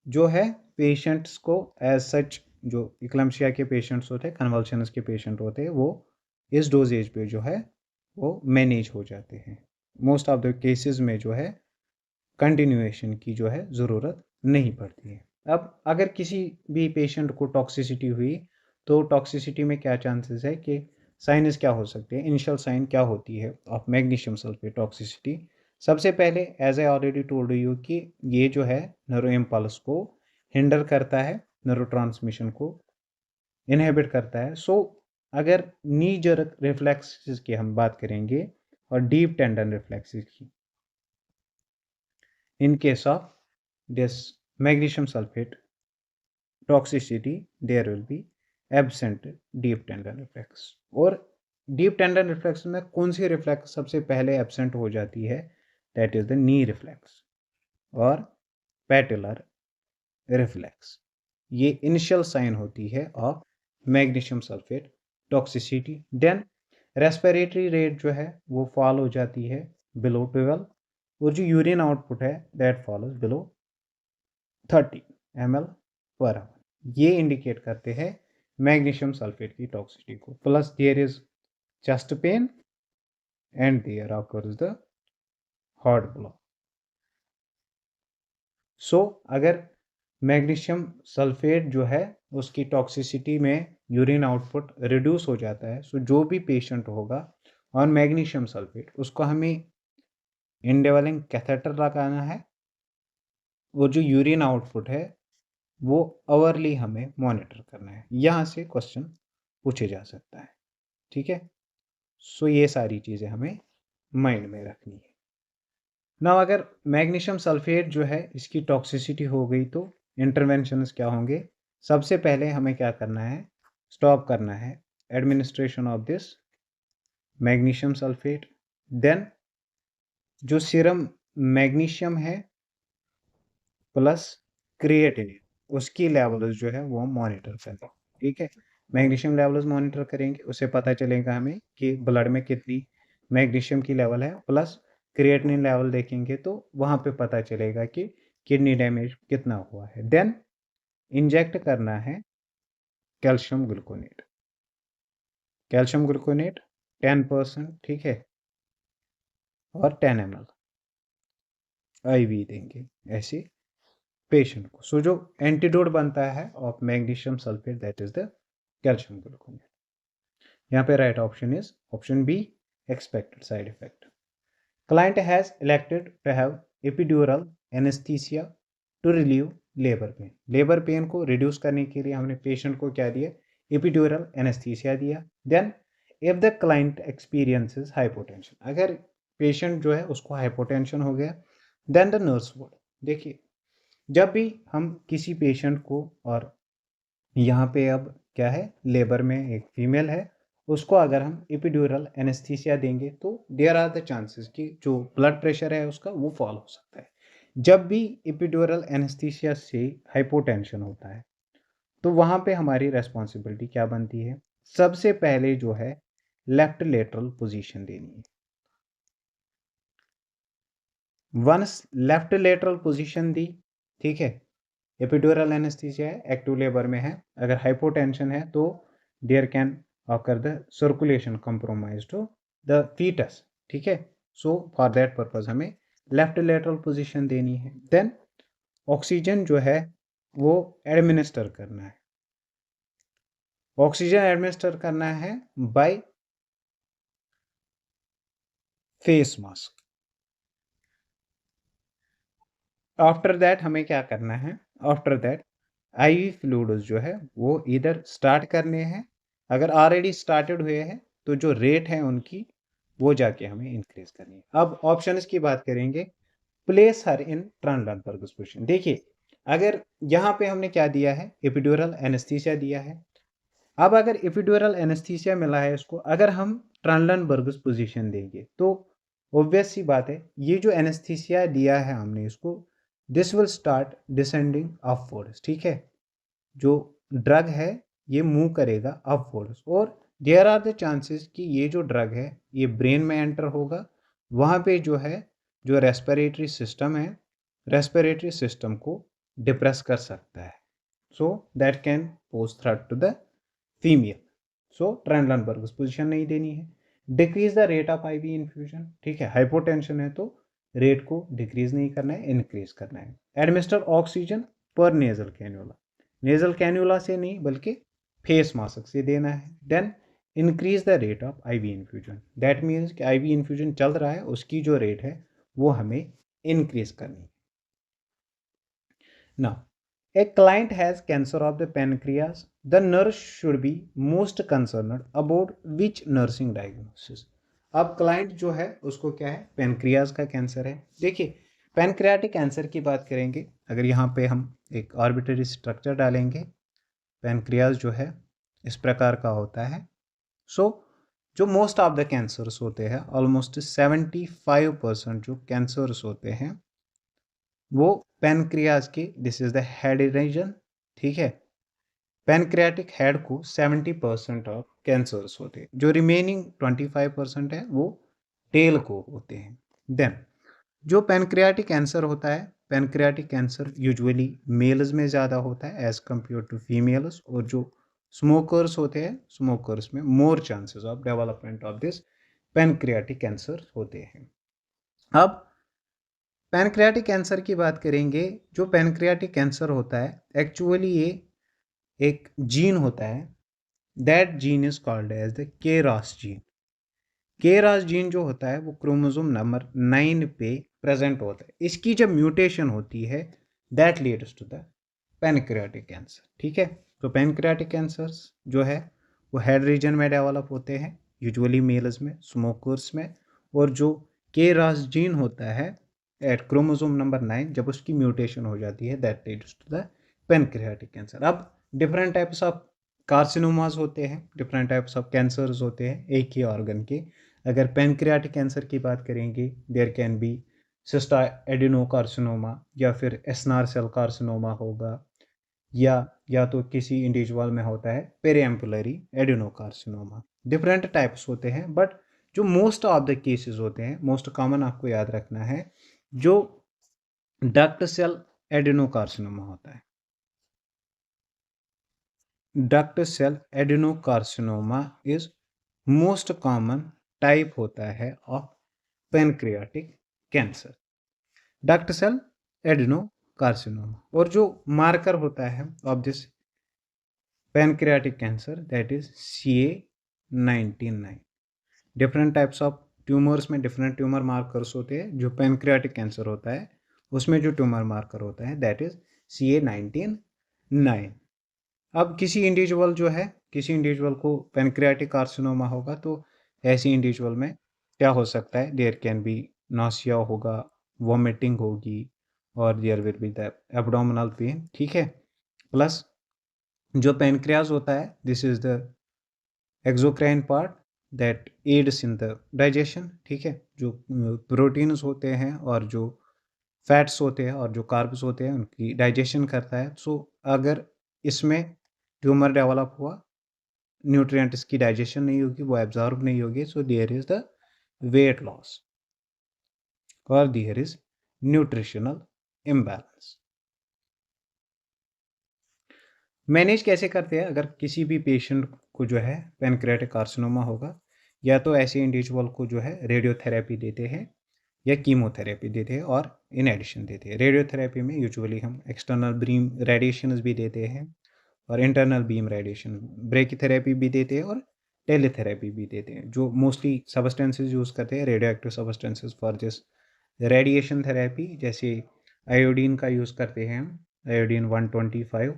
जो है पेशेंट्स को एज सच जो इक्लम्सिया के पेशेंट्स होते हैं, कन्वल्शंस के पेशेंट होते हैं, वो इस डोजेज पे जो है वो मैनेज हो जाते हैं। मोस्ट ऑफ द केसेस में जो है कंटिन्यूएशन की जो है ज़रूरत नहीं पड़ती है। अब अगर किसी भी पेशेंट को टॉक्सिसिटी हुई तो टॉक्सिसिटी में क्या चांसेस है कि साइनस क्या हो सकते हैं, इनिशियल साइन क्या होती है ऑफ मैग्नीशियम सल्फेट टॉक्सिसिटी। सबसे पहले as I already told you कि ये जो है न्यूरो इम्पल्स को हिंडर करता है, न्यूरो ट्रांसमिशन को इनहिबिट करता है। सो अगर नी जर्क रिफ्लेक्सेस की हम बात करेंगे और डीप टेंडन रिफ्लेक्सेस की, in case of this magnesium sulfate toxicity there will be absent deep tendon reflex। और डीप टेंडन रिफ्लेक्स में कौन सी रिफ्लेक्स सबसे पहले एब्सेंट हो जाती है, that is the knee reflex और पैटेलर रिफ्लेक्स। ये इनिशियल साइन होती है of magnesium sulphate toxicity. Then respiratory rate जो है वो फॉल हो जाती है बिलो 12 और जो यूरिन आउटपुट है that falls below 30 ml per hour. ये इंडिकेट करते हैं मैग्नीशियम सल्फेट की टॉक्सिसिटी को। Plus there is chest pain and there occurs the heart block. So अगर मैग्नीशियम सल्फेट जो है उसकी टॉक्सिसिटी में यूरिन आउटपुट रिड्यूस हो जाता है, सो जो भी पेशेंट होगा ऑन मैग्नीशियम सल्फेट उसको हमें इंडेवलिंग कैथेटर लगाना है और जो यूरिन आउटपुट है वो आवरली हमें मॉनिटर करना है। यहाँ से क्वेश्चन पूछे जा सकता है, ठीक है। सो ये सारी चीज़ें हमें माइंड में रखनी है ना। अगर मैग्नीशियम सल्फेट जो है इसकी टॉक्सिसिटी हो गई तो इंटरवेंशंस क्या होंगे। सबसे पहले हमें क्या करना है, स्टॉप करना है administration of this magnesium sulphate. Then जो सीरम मैग्नीशियम है प्लस क्रिएटिनिन उसकी लेवल्स जो है वो मॉनिटर करें, ठीक है। मैग्नीशियम लेवल्स मॉनिटर करेंगे, उससे पता चलेगा हमें कि ब्लड में कितनी मैग्नीशियम की लेवल है। प्लस क्रिएटिनिन लेवल देखेंगे तो वहाँ पे पता चलेगा कि किडनी डैमेज कितना हुआ है। देन इंजेक्ट करना है कैल्शियम ग्लूकोनेट, कैल्शियम ग्लूकोनेट 10%, ठीक है, और 10 ml IV देंगे ऐसे पेशेंट को। सो जो एंटीडोट बनता है of magnesium sulphate that is the calcium gluconate. यहाँ पे right option is option B, expected side effect. Client has elected to have epidural anaesthesia to relieve labour pain. Labour pain को reduce करने के लिए हमने patient को क्या दिया, एपिड्यूरल एनेस्थीसिया दिया। Then if the client experiences hypotension, अगर पेशेंट जो है उसको हाइपोटेंशन हो गया, देन द नर्स वुड। देखिए जब भी हम किसी पेशेंट को, और यहाँ पे अब क्या है लेबर में एक फीमेल है, उसको अगर हम एपिड्यूरल एनेस्थीसिया देंगे तो देयर आर द चांसेस कि जो ब्लड प्रेशर है उसका वो फॉल हो सकता है। जब भी एपिड्यूरल एनेस्थीसिया से हाइपोटेंशन होता है तो वहाँ पे हमारी रेस्पॉन्सिबिलिटी क्या बनती है, सबसे पहले जो है लेफ्ट लेटरल पोजीशन देनी है। वंस लेफ्ट लेटरल पोजीशन दी, ठीक है, एपिड्यूरल एनेस्थीसिया है, एक्टिव लेबर में है। अगर हाइपोटेंशन है तो there can occur the circulation compromise to the foetus, ठीक है। सो फॉर दैट पर्पज हमें लेफ्ट लेटरल पोजीशन देनी है। देन ऑक्सीजन जो है वो एडमिनिस्टर करना है, ऑक्सीजन एडमिनिस्टर करना है by face mask. After that हमें क्या करना है, आफ्टर दैट आईवी फ्लूइड्स जो है वो इधर स्टार्ट करने हैं। अगर ऑलरेडी स्टार्टेड हुए हैं तो जो रेट है उनकी वो जाके हमें इंक्रीज करनी है। अब ऑप्शंस की बात करेंगे, प्लेस हर इन ट्रांसलेटर्स पोजीशन। देखिए अगर यहाँ पे हमने क्या दिया है, एपिड्यूरल एनेस्थीसिया दिया है। अब अगर एपिड्यूरल एनेस्थीसिया मिला है इसको, अगर हम ट्रांसलेटर्स पोजीशन देंगे तो ऑब्वियस सी बात है ये जो एनेस्थीसिया दिया है हमने इसको, this will start descending upwards, ठीक है। जो ड्रग है ये मूव करेगा अपवर्ड्स और देयर आर द चांसेस कि ये जो ड्रग है ये ब्रेन में एंटर होगा। वहाँ पे जो है जो रेस्पिरेटरी सिस्टम है, रेस्पिरेटरी सिस्टम को डिप्रेस कर सकता है। So that can pose threat to the female. So Trendelenburg's position नहीं देनी है। Decrease the rate of IV infusion, ठीक है। हाइपोटेंशन है तो रेट को डिक्रीज नहीं करना है, इंक्रीज करना है। Administer oxygen per nasal cannula, nasal cannula से नहीं बल्कि फेस मास्क से देना है। Then increase the rate of IV infusion, that means कि आईवी इन्फ्यूजन चल रहा है उसकी जो रेट है वो हमें इंक्रीज करनी है। Now a client has cancer of the pancreas, the nurse should be most concerned about which nursing diagnosis। अब क्लाइंट जो है उसको क्या है, पेनक्रियाज का कैंसर है। देखिए पेनक्रियाटिक कैंसर की बात करेंगे, अगर यहाँ पे हम एक आर्बिट्ररी स्ट्रक्चर डालेंगे, पेनक्रियाज जो है इस प्रकार का होता है। सो जो मोस्ट ऑफ द कैंसर्स होते हैं, ऑलमोस्ट 75% जो कैंसर्स होते हैं वो पेनक्रियाज के, this is the head region, ठीक है। पेनक्रियाटिक हेड को 70% ऑफ कैंसर्स होते हैं, जो रिमेनिंग 25% है वो टेल को होते हैं। देन जो पेनक्रियाटिक कैंसर होता है, पेनक्रियाटिक कैंसर यूजुअली मेल्स में ज़्यादा होता है एज कम्पेयर टू फीमेल्स, और जो स्मोकर्स होते हैं स्मोकर्स में more chances of development of this pancreatic cancer होते हैं। अब पैनक्रियाटिक कैंसर की बात करेंगे। जो पैनक्रियाटिक कैंसर होता है एक्चुअली ये एक जीन होता है, that gene is called as the KRAS gene. KRAS gene जो होता है वो क्रोमोसोम नंबर 9 पे प्रेजेंट होता है। इसकी जब म्यूटेशन होती है that leads to the pancreatic cancer, ठीक है। तो पैनक्रियाटिक कैंसर्स जो है वो हेड रीजन में डेवलप होते हैं, यूजुअली मेल्स में, स्मोकर्स में। और जो केरास जीन होता है एट क्रोमोसोम नंबर 9, जब उसकी म्यूटेशन हो जाती है that leads to the pancreatic cancer. अब डिफरेंट टाइप्स ऑफ कार्सिनोमास होते हैं, डिफरेंट टाइप्स ऑफ कैंसर्स होते हैं एक ही ऑर्गन के। अगर पैनक्रियाटिक कैंसर की बात करेंगे, there can be cystadenocarcinoma या फिर एस्नार सेल कार्सिनोमा होगा, या तो किसी इंडिविजुअल में होता है पेरिएम्पुलरी एडिनोकार्सिनोमा। डिफरेंट टाइप्स होते हैं, बट जो मोस्ट ऑफ द केसेस होते हैं, मोस्ट कॉमन आपको याद रखना है, जो डक्ट सेल एडिनोकार्सिनोमा होता है, duct cell adenocarcinoma is most common type होता है of pancreatic cancer, duct cell adenocarcinoma. और जो मार्कर होता है of this pancreatic cancer that is CA19-9। Different types of tumours में डिफरेंट ट्यूमर मार्कर्स होते हैं। जो पैनक्रियाटिक कैंसर होता है उसमें जो ट्यूमर मार्कर होता है दैट इज CA19-9। अब किसी इंडिविजुअल जो है, किसी इंडिविजुअल को पैनक्रियाटिक कार्सिनोमा होगा तो ऐसी इंडिविजुअल में क्या हो सकता है, देयर कैन बी नॉसिया होगा, वॉमिटिंग होगी, और there will be the abdominal pain, ठीक है। प्लस जो पैनक्रियाज होता है this is the exocrine part that aids in the digestion, ठीक है। जो प्रोटीन्स होते हैं और जो फैट्स होते हैं और जो कार्ब्स होते हैं उनकी डाइजेशन करता है। सो अगर इसमें ट्यूमर डेवलप हुआ, न्यूट्रिएंट्स की डाइजेशन नहीं होगी, वो एब्जॉर्ब नहीं होगी, so there is the weight loss और there is nutritional imbalance. Manage कैसे करते हैं अगर किसी भी पेशेंट को जो है पैनक्रियाटिक कार्सिनोमा होगा, या तो ऐसे इंडिविजुअल को जो है रेडियोथेरेपी देते हैं या कीमोथेरेपी देते हैं और इन एडिशन देते हैं। रेडियोथेरेपी में यूजुअली हम एक्सटर्नल बीम रेडिएशंस भी देते हैं और इंटरनल बीम रेडिएशन, ब्रेकीथेरेपी भी देते हैं और टेलीथेरेपी भी देते हैं। जो मोस्टली सब्सटेंसेस यूज़ करते हैं radio active substances for this radiation therapy, जैसे आयोडीन का यूज़ करते हैं हम, आयोडीन 125,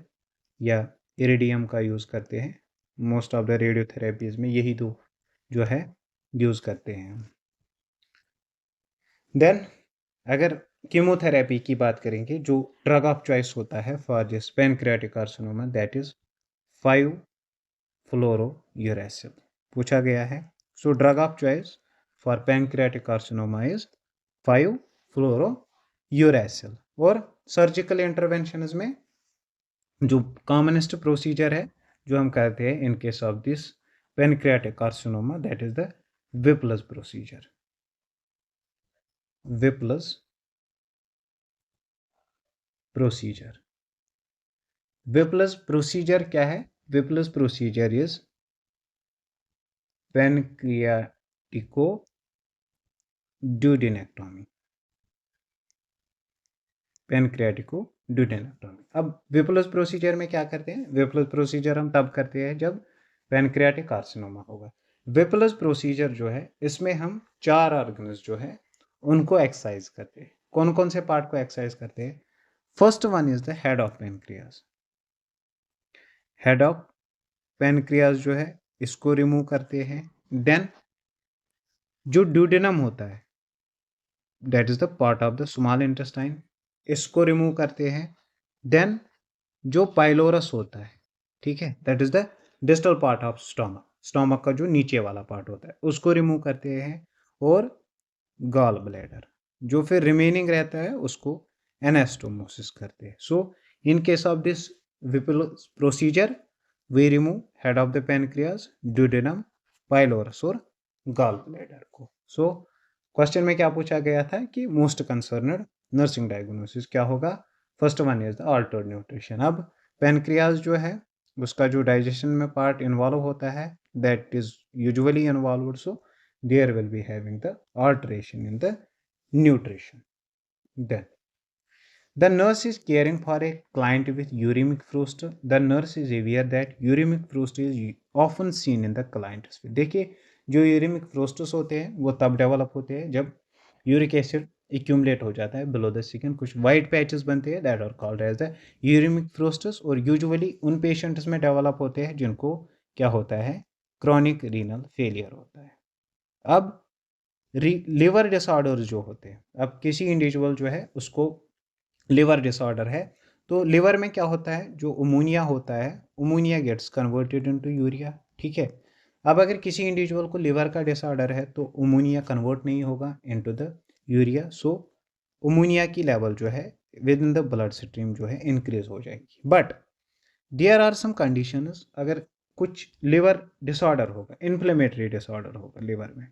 या इरिडियम का यूज़ करते हैं। मोस्ट ऑफ द रेडियोथेरेपीज में यही दो जो है यूज़ करते हैं। देन अगर कीमोथेरेपी की बात करेंगे, जो ड्रग ऑफ चॉइस होता है for this pancreatic carcinoma, that is five fluorouracil पूछा गया है। So drug of choice for pancreatic carcinoma is five fluorouracil. और सर्जिकल इंटरवेंशन में जो कॉमनेस्ट प्रोसीजर है जो हम करते हैं in case of this pancreatic carcinoma, that is the Whipple's procedure. Whipple's procedure, Whipple's procedure क्या है? Whipple's procedure is pancreatico duodenectomy, pancreatico duodenectomy. अब विपलस प्रोसीजर में क्या करते हैं? विपलस प्रोसीजर हम तब करते हैं जब पैनक्रियाटिक कार्सिनोमा होगा। विपलस प्रोसीजर जो है इसमें हम 4 ऑर्गन्स जो है उनको एक्सरसाइज करते हैं। कौन कौन से पार्ट को एक्सरसाइज करते हैं? First one is the head of pancreas. Head of pancreas जो है इसको रिमूव करते हैं। देन जो ड्यूडेनम होता है, that is the part of the small intestine, इसको रिमूव करते हैं। देन जो पाइलोरस होता है, ठीक है, that is the distal part of stomach, stomach का जो नीचे वाला पार्ट होता है उसको रिमूव करते हैं। और गॉल ब्लैडर जो फिर रिमेनिंग रहता है उसको एनास्टोमोसिस करते हैं। So in case of this Whipple's procedure we remove head of the pancreas, duodenum, pylorus और गॉल ब्लैडर को। सो क्वेश्चन में क्या पूछा गया था कि मोस्ट कंसर्नड नर्सिंग डायग्नोसिस क्या होगा? First one is the Altered nutrition. अब पैनक्रियाज जो है उसका जो डाइजेशन में पार्ट इन्वॉल्व होता है that is usually involve, so there will be having the alteration in the nutrition. Then the nurse is caring for a client with uremic frustum. The nurse is aware that uremic frustum is often seen in the client's. देखिए जो uraemic फ्रोस्टस होते हैं वो तब develop होते हैं जब uric acid accumulate हो जाता है बिलो द स्किन, कुछ वाइट पैचेस बनते हैं, that are called as the uraemic frosts. और यूजुअली उन पेशेंट्स में डेवलप होते हैं जिनको क्या होता है? क्रॉनिक रीनल फेलियर होता है। अब लिवर डिसऑर्डर जो होते हैं, अब किसी इंडिविजुअल जो है उसको लिवर डिसऑर्डर है, तो लिवर में क्या होता है? जो अमोनिया होता है, ammonia gets converted into urea, ठीक है। अब अगर किसी इंडिविजुअल को लिवर का डिसऑर्डर है तो अमोनिया कन्वर्ट नहीं होगा into the urea, so ammonia की लेवल जो है within the blood stream जो है इंक्रीज हो जाएगी। But there are some conditions, अगर कुछ लिवर डिसऑर्डर होगा, इन्फ्लेमेटरी डिसऑर्डर होगा लिवर में,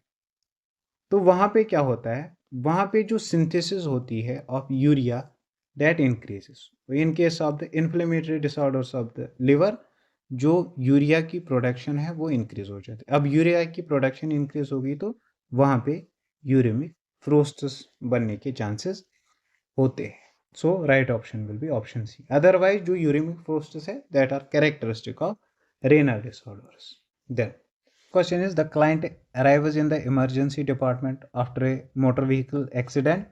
तो वहाँ पे क्या होता है? वहाँ पे जो सिंथेसिस होती है of urea that increases. In case of the inflammatory disorders of the liver, जो यूरिया की प्रोडक्शन है वो इंक्रीज हो जाती है। अब यूरिया की प्रोडक्शन इंक्रीज होगी तो वहाँ पे यूरेमिक फ्रोस्टस बनने के चांसेस होते हैं। So right option will be option C. Otherwise जो यूरेमिक फ्रोस्टस है that are characteristic of renal disorders. Then question is, the client arrives in the emergency department after a motor vehicle accident.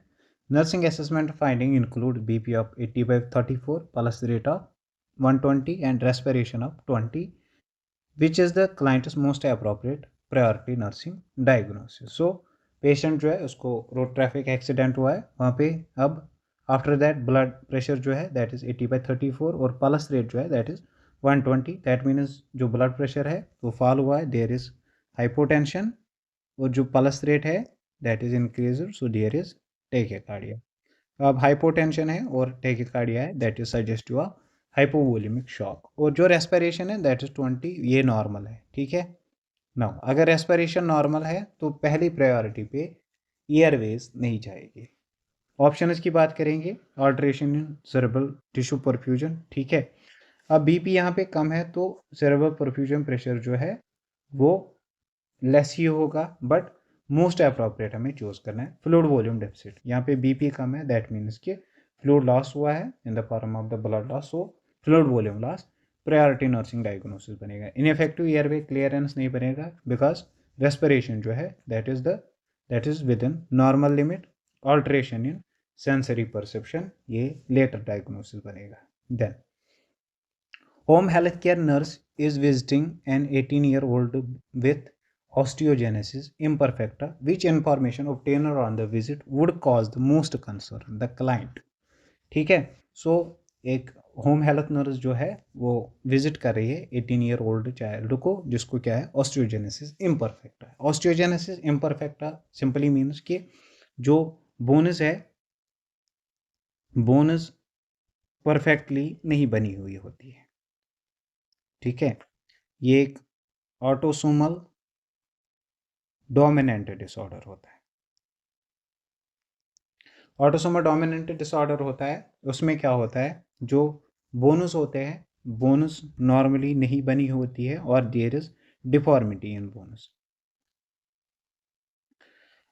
Nursing assessment finding include BP of 80/34, pulse rate of 120 and respiration of 20. Which is the client's most appropriate priority nursing diagnosis? So patient जो है उसको road traffic accident हुआ है, वहाँ पे अब after that blood pressure जो है दैट इज़ 80/34 और पल्स रेट जो है दैट इज़ 120। दैट मीन्स जो ब्लड प्रेशर है वो फॉल हुआ है, देयर इज़ हाइपोटेंशन, और जो पल्स रेट है that is increase, so there is tachycardia. अब हाइपोटेंशन है और टेकिकार्डिया है, that is suggestive of hypovolaemic shock. और जो रेस्पिरेशन है दैट इज 20, ये नॉर्मल है, ठीक है। नाउ अगर रेस्पिरेशन नॉर्मल है तो पहली प्रायोरिटी पे एयरवेज नहीं जाएगी। ऑप्शंस की बात करेंगे, अल्टरेशन इन सेरेब्रल टिश्यू परफ्यूजन, ठीक है। अब बीपी यहाँ पे कम है तो सेरेब्रल परफ्यूजन प्रेशर जो है वो लेस ही होगा, बट मोस्ट अप्रोप्रिएट हमें चूज करना है फ्लूइड वॉल्यूम डेफिसिट। यहाँ पे बीपी कम है, दैट मीन्स कि फ्लूइड लॉस हुआ है in the form of the blood loss, so fluid volume loss, priority nursing diagnosis बनेगा। इनफेक्टिव एयरवे क्लियरेंस नहीं बनेगा बिकॉज रेस्पिरेशन जो है that is within normal limit. Alteration in sensory perception, ये later diagnosis बनेगा। Then home health care nurse is visiting an 18-year-old with osteogenesis imperfecta, which information obtained on the visit would cause the most concern the client। ठीक है, सो एक home health nurse जो है वो visit कर रही है 18-year-old चाइल्ड को जिसको क्या है osteogenesis imperfecta. Osteogenesis imperfecta simply means कि जो बोनस है, बोनस परफेक्टली नहीं बनी हुई होती है। ठीक है, ये एक ऑटोसोमल डोमिनेंट डिसऑर्डर होता है। ऑटोसोमल डोमिनेंट डिसऑर्डर होता है, उसमें क्या होता है, जो बोनस होते हैं, बोनस नॉर्मली नहीं बनी होती है और there is deformity in bones.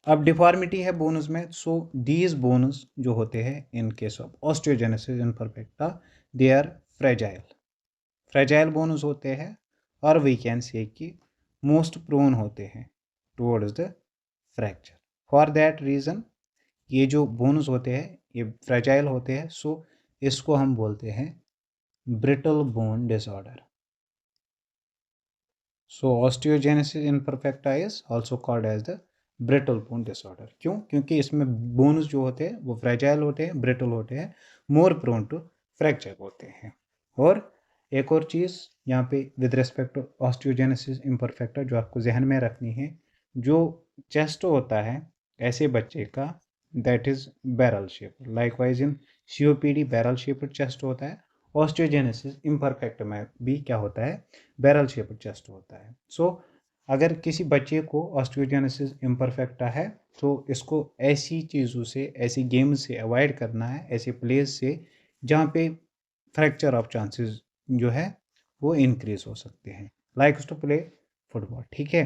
अब डिफॉर्मिटी है बोनस में, सो दीज बोनस जो होते हैं in case of osteogenesis imperfecta they are fragile. Fragile bones होते हैं और वी कैन से कि मोस्ट प्रोन होते हैं towards the fracture. For that reason ये जो बोन्स होते हैं ये फ्रेजाइल होते हैं, सो इसको हम बोलते हैं brittle bone disorder. So osteogenesis imperfecta is also called as the brittle bone disorder. क्यों? क्योंकि इसमें बोन्स जो होते हैं वो फ्रेजाइल होते हैं, ब्रिटल होते हैं, मोर प्रोन टू फ्रैक्चर होते हैं। और एक और चीज़ यहाँ पे with respect to osteogenesis imperfecta जो आपको जहन में रखनी है, जो चेस्ट होता है ऐसे बच्चे का that is barrel shape. Likewise in COPD barrel shaped chest होता है, ऑस्टियोजेनेसिस इम्परफेक्ट में भी क्या होता है, बैरल शेप्ड चेस्ट होता है। सो अगर किसी बच्चे को ऑस्टियोजेनेसिस इम्परफेक्टा है तो इसको ऐसी चीज़ों से, ऐसी गेम्स से अवॉइड करना है, ऐसे प्लेस से जहाँ पे फ्रैक्चर ऑफ चांसेस जो है वो इंक्रीज हो सकते हैं, लाइक टू प्ले फुटबॉल। ठीक है,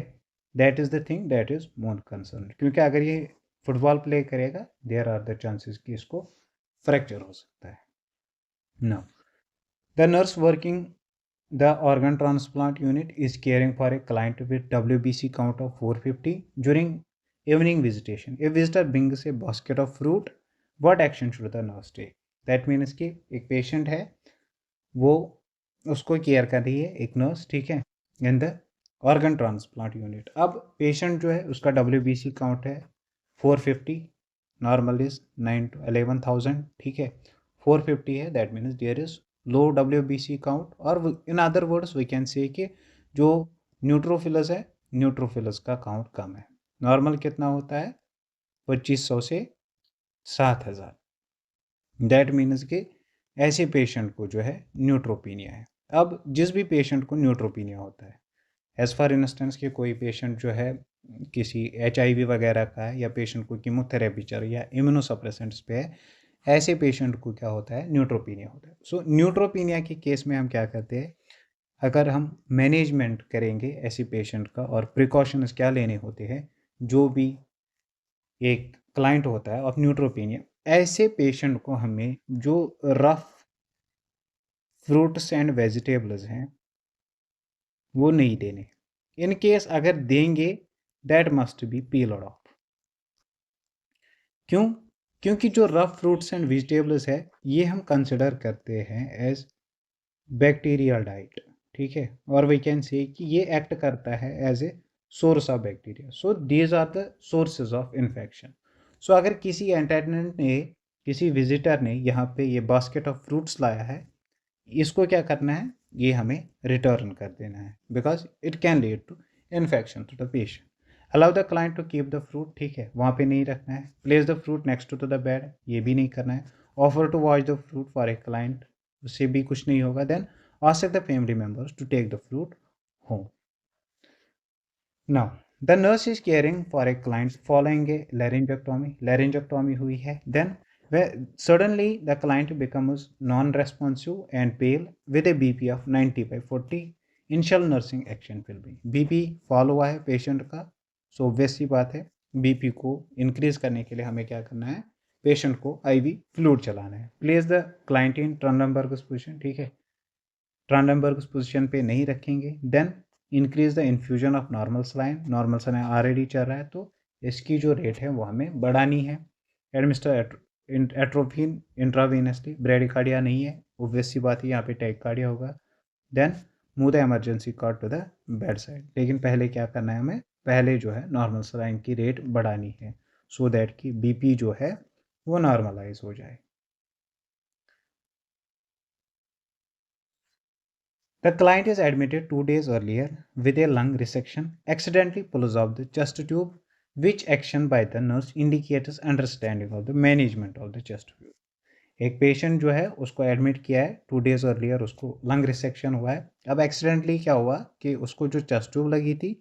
that is the thing that is more concern, क्योंकि अगर ये फुटबॉल प्ले करेगा देयर आर द चांसेस कि इसको फ्रैक्चर हो सकता है। Now the nurse working the organ transplant unit is caring for a client with WBC count of 450 during evening visitation. If visitor brings a basket of fruit, what action should the nurse take? That means कि एक patient है, वो उसको care कर रही है एक nurse, ठीक है, in the organ transplant unit. अब पेशेंट जो है उसका WBC काउंट है 450, नॉर्मल इज 9 to 11,000। ठीक है, 450 है, that means there is low WBC count. और in other words we can say कि जो न्यूट्रोफिलस है, न्यूट्रोफिलस का काउंट कम है। नॉर्मल कितना होता है, 2500 से 7000। दैट मीन्स कि ऐसे पेशेंट को जो है न्यूट्रोपीनिया है। अब जिस भी पेशेंट को न्यूट्रोपीनिया होता है, एज फॉर इंस्टेंस कि कोई पेशेंट जो है किसी HIV वगैरह का है, या पेशेंट को कीमोथेरेपी चल या इम्यूनोसप्रेसेंट्स पे है, ऐसे पेशेंट को क्या होता है, न्यूट्रोपीनिया होता है। सो न्यूट्रोपीनिया के केस में हम क्या करते हैं, अगर हम मैनेजमेंट करेंगे ऐसे पेशेंट का और प्रिकॉशंस क्या लेने होते हैं, जो भी एक क्लाइंट होता है ऑफ न्यूट्रोपीनिया, ऐसे पेशेंट को हमें जो रफ फ्रूट्स एंड वेजिटेबल्स हैं वो नहीं देने। इन केस अगर देंगे that must be peeled of. क्यों? क्योंकि जो रफ फ्रूट्स एंड वेजिटेबल्स है ये हम कंसिडर करते हैं एज बैक्टीरियल डाइट। ठीक है, और वी कैन से कि ये एक्ट करता है as a source of bacteria. So these are the sources of infection. So अगर किसी अटेंडेंट ने, किसी विजिटर ने यहाँ पे ये बास्केट ऑफ फ्रूट्स लाया है, इसको क्या करना है, ये हमें रिटर्न कर देना है because it can lead to infection to the patient. Allow the client to keep the fruit, ठीक है, वहाँ पे नहीं रखना है। Place the fruit next to the bed, ये भी नहीं करना है। Offer to watch the fruit for a client, उससे भी कुछ नहीं होगा। Then ask the family members to take the fruit home. Now the nurse is caring for a client following a laryngectomy, laryngectomy हुई है। Then where suddenly the client becomes non-responsive and pale with a BP of 90/40. Initial nursing action will be BP fall हुआ है patient का, सो वैसी बात है BP को increase करने के लिए हमें क्या करना है, पेशेंट को आईवी फ्लूइड चलाना है। Place the client in Trendelenburg position, ठीक है, ट्रांडनबर्ग पोजिशन पे नहीं रखेंगे। Then increase the infusion of normal saline, normal saline already चल रहा है तो इसकी जो रेट है वो हमें बढ़ानी है। एडमिनिस्टर एट्रोफिन इंट्रावेनसली, ब्रेडिकार्डिया नहीं है, ऑब्वियस सी बात है यहाँ पे टैकिकार्डिया होगा। Then move the emergency cot to the bedside, लेकिन पहले क्या करना है हमें, पहले जो है नॉर्मल सलाइन की रेट बढ़ानी है सो दैट कि बीपी जो है वो नॉर्मलाइज हो जाए। The client is admitted 2 days earlier with a lung resection, accidentally pulls off the chest tube, which action by the nurse indicates understanding of the management of the chest tube. एक patient जो है उसको admit किया है 2 days earlier, उसको lung resection हुआ है। अब एक्सीडेंटली क्या हुआ कि उसको जो चेस्ट ट्यूब लगी थी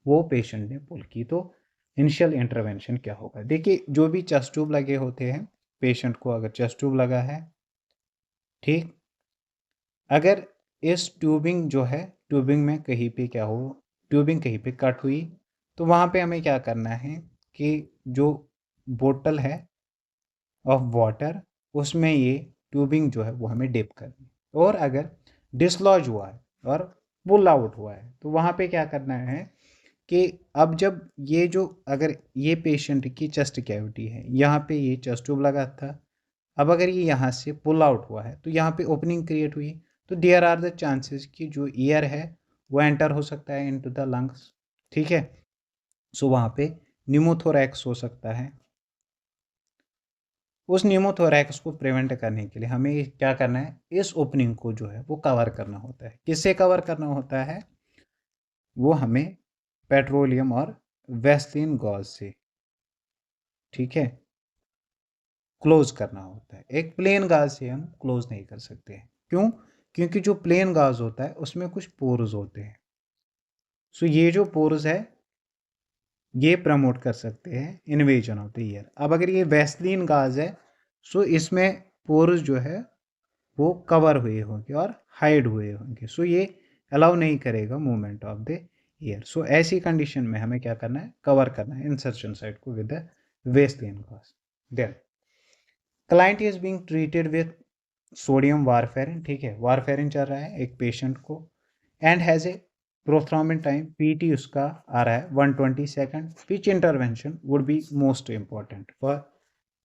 वो पेशेंट ने पुल की, तो इनिशियल इंटरवेंशन क्या होगा। देखिए जो भी चेस्ट ट्यूब लगे होते हैं, पेशेंट को अगर चेस्ट ट्यूब लगा है, ठीक, अगर इस ट्यूबिंग जो है, ट्यूबिंग में कहीं पे क्या हो, ट्यूबिंग कहीं पे कट हुई तो वहाँ पे हमें क्या करना है कि जो बोतल है ऑफ वाटर उसमें ये ट्यूबिंग जो है वो हमें डिप करनी है। और अगर डिसलॉज हुआ है और पुल आउट हुआ है तो वहाँ पे क्या करना है कि अब जब ये जो, अगर ये पेशेंट की चेस्ट कैविटी है, यहाँ पे ये चेस्ट ट्यूब लगा था, अब अगर ये यहाँ से पुल आउट हुआ है तो यहाँ पे ओपनिंग क्रिएट हुई, तो देयर आर द चांसेस कि जो एयर है वो एंटर हो सकता है इनटू द लंग्स, ठीक है। सो वहाँ पे न्यूमोथोरैक्स हो सकता है। उस न्यूमोथोरैक्स को प्रिवेंट करने के लिए हमें क्या करना है, इस ओपनिंग को जो है वो कवर करना होता है। किससे कवर करना होता है, वो हमें पेट्रोलियम और वैसलीन गॉज से, ठीक है, क्लोज करना होता है। एक प्लेन गाज से हम क्लोज नहीं कर सकते हैं, क्यों, क्योंकि जो प्लेन गाज होता है उसमें कुछ पोर्स होते हैं। सो ये जो पोर्स है ये प्रमोट कर सकते हैं इन्वेजन ऑफ द ईयर। अब अगर ये वैसलीन गाज है सो इसमें पोर्स जो है वो कवर हुए होंगे और हाइड हुए होंगे, सो ये अलाउ नहीं करेगा मूवमेंट ऑफ द ईयर। सो ऐसी कंडीशन में हमें क्या करना है, कवर करना है इंसर्शन साइड को with the vaseline gauze. Then client is being treated with sodium warfarin, ठीक है, वारफेरिन चल रहा है एक पेशेंट को, and has a prothrombin time PT उसका आ रहा है 120 second. Which intervention would be most important for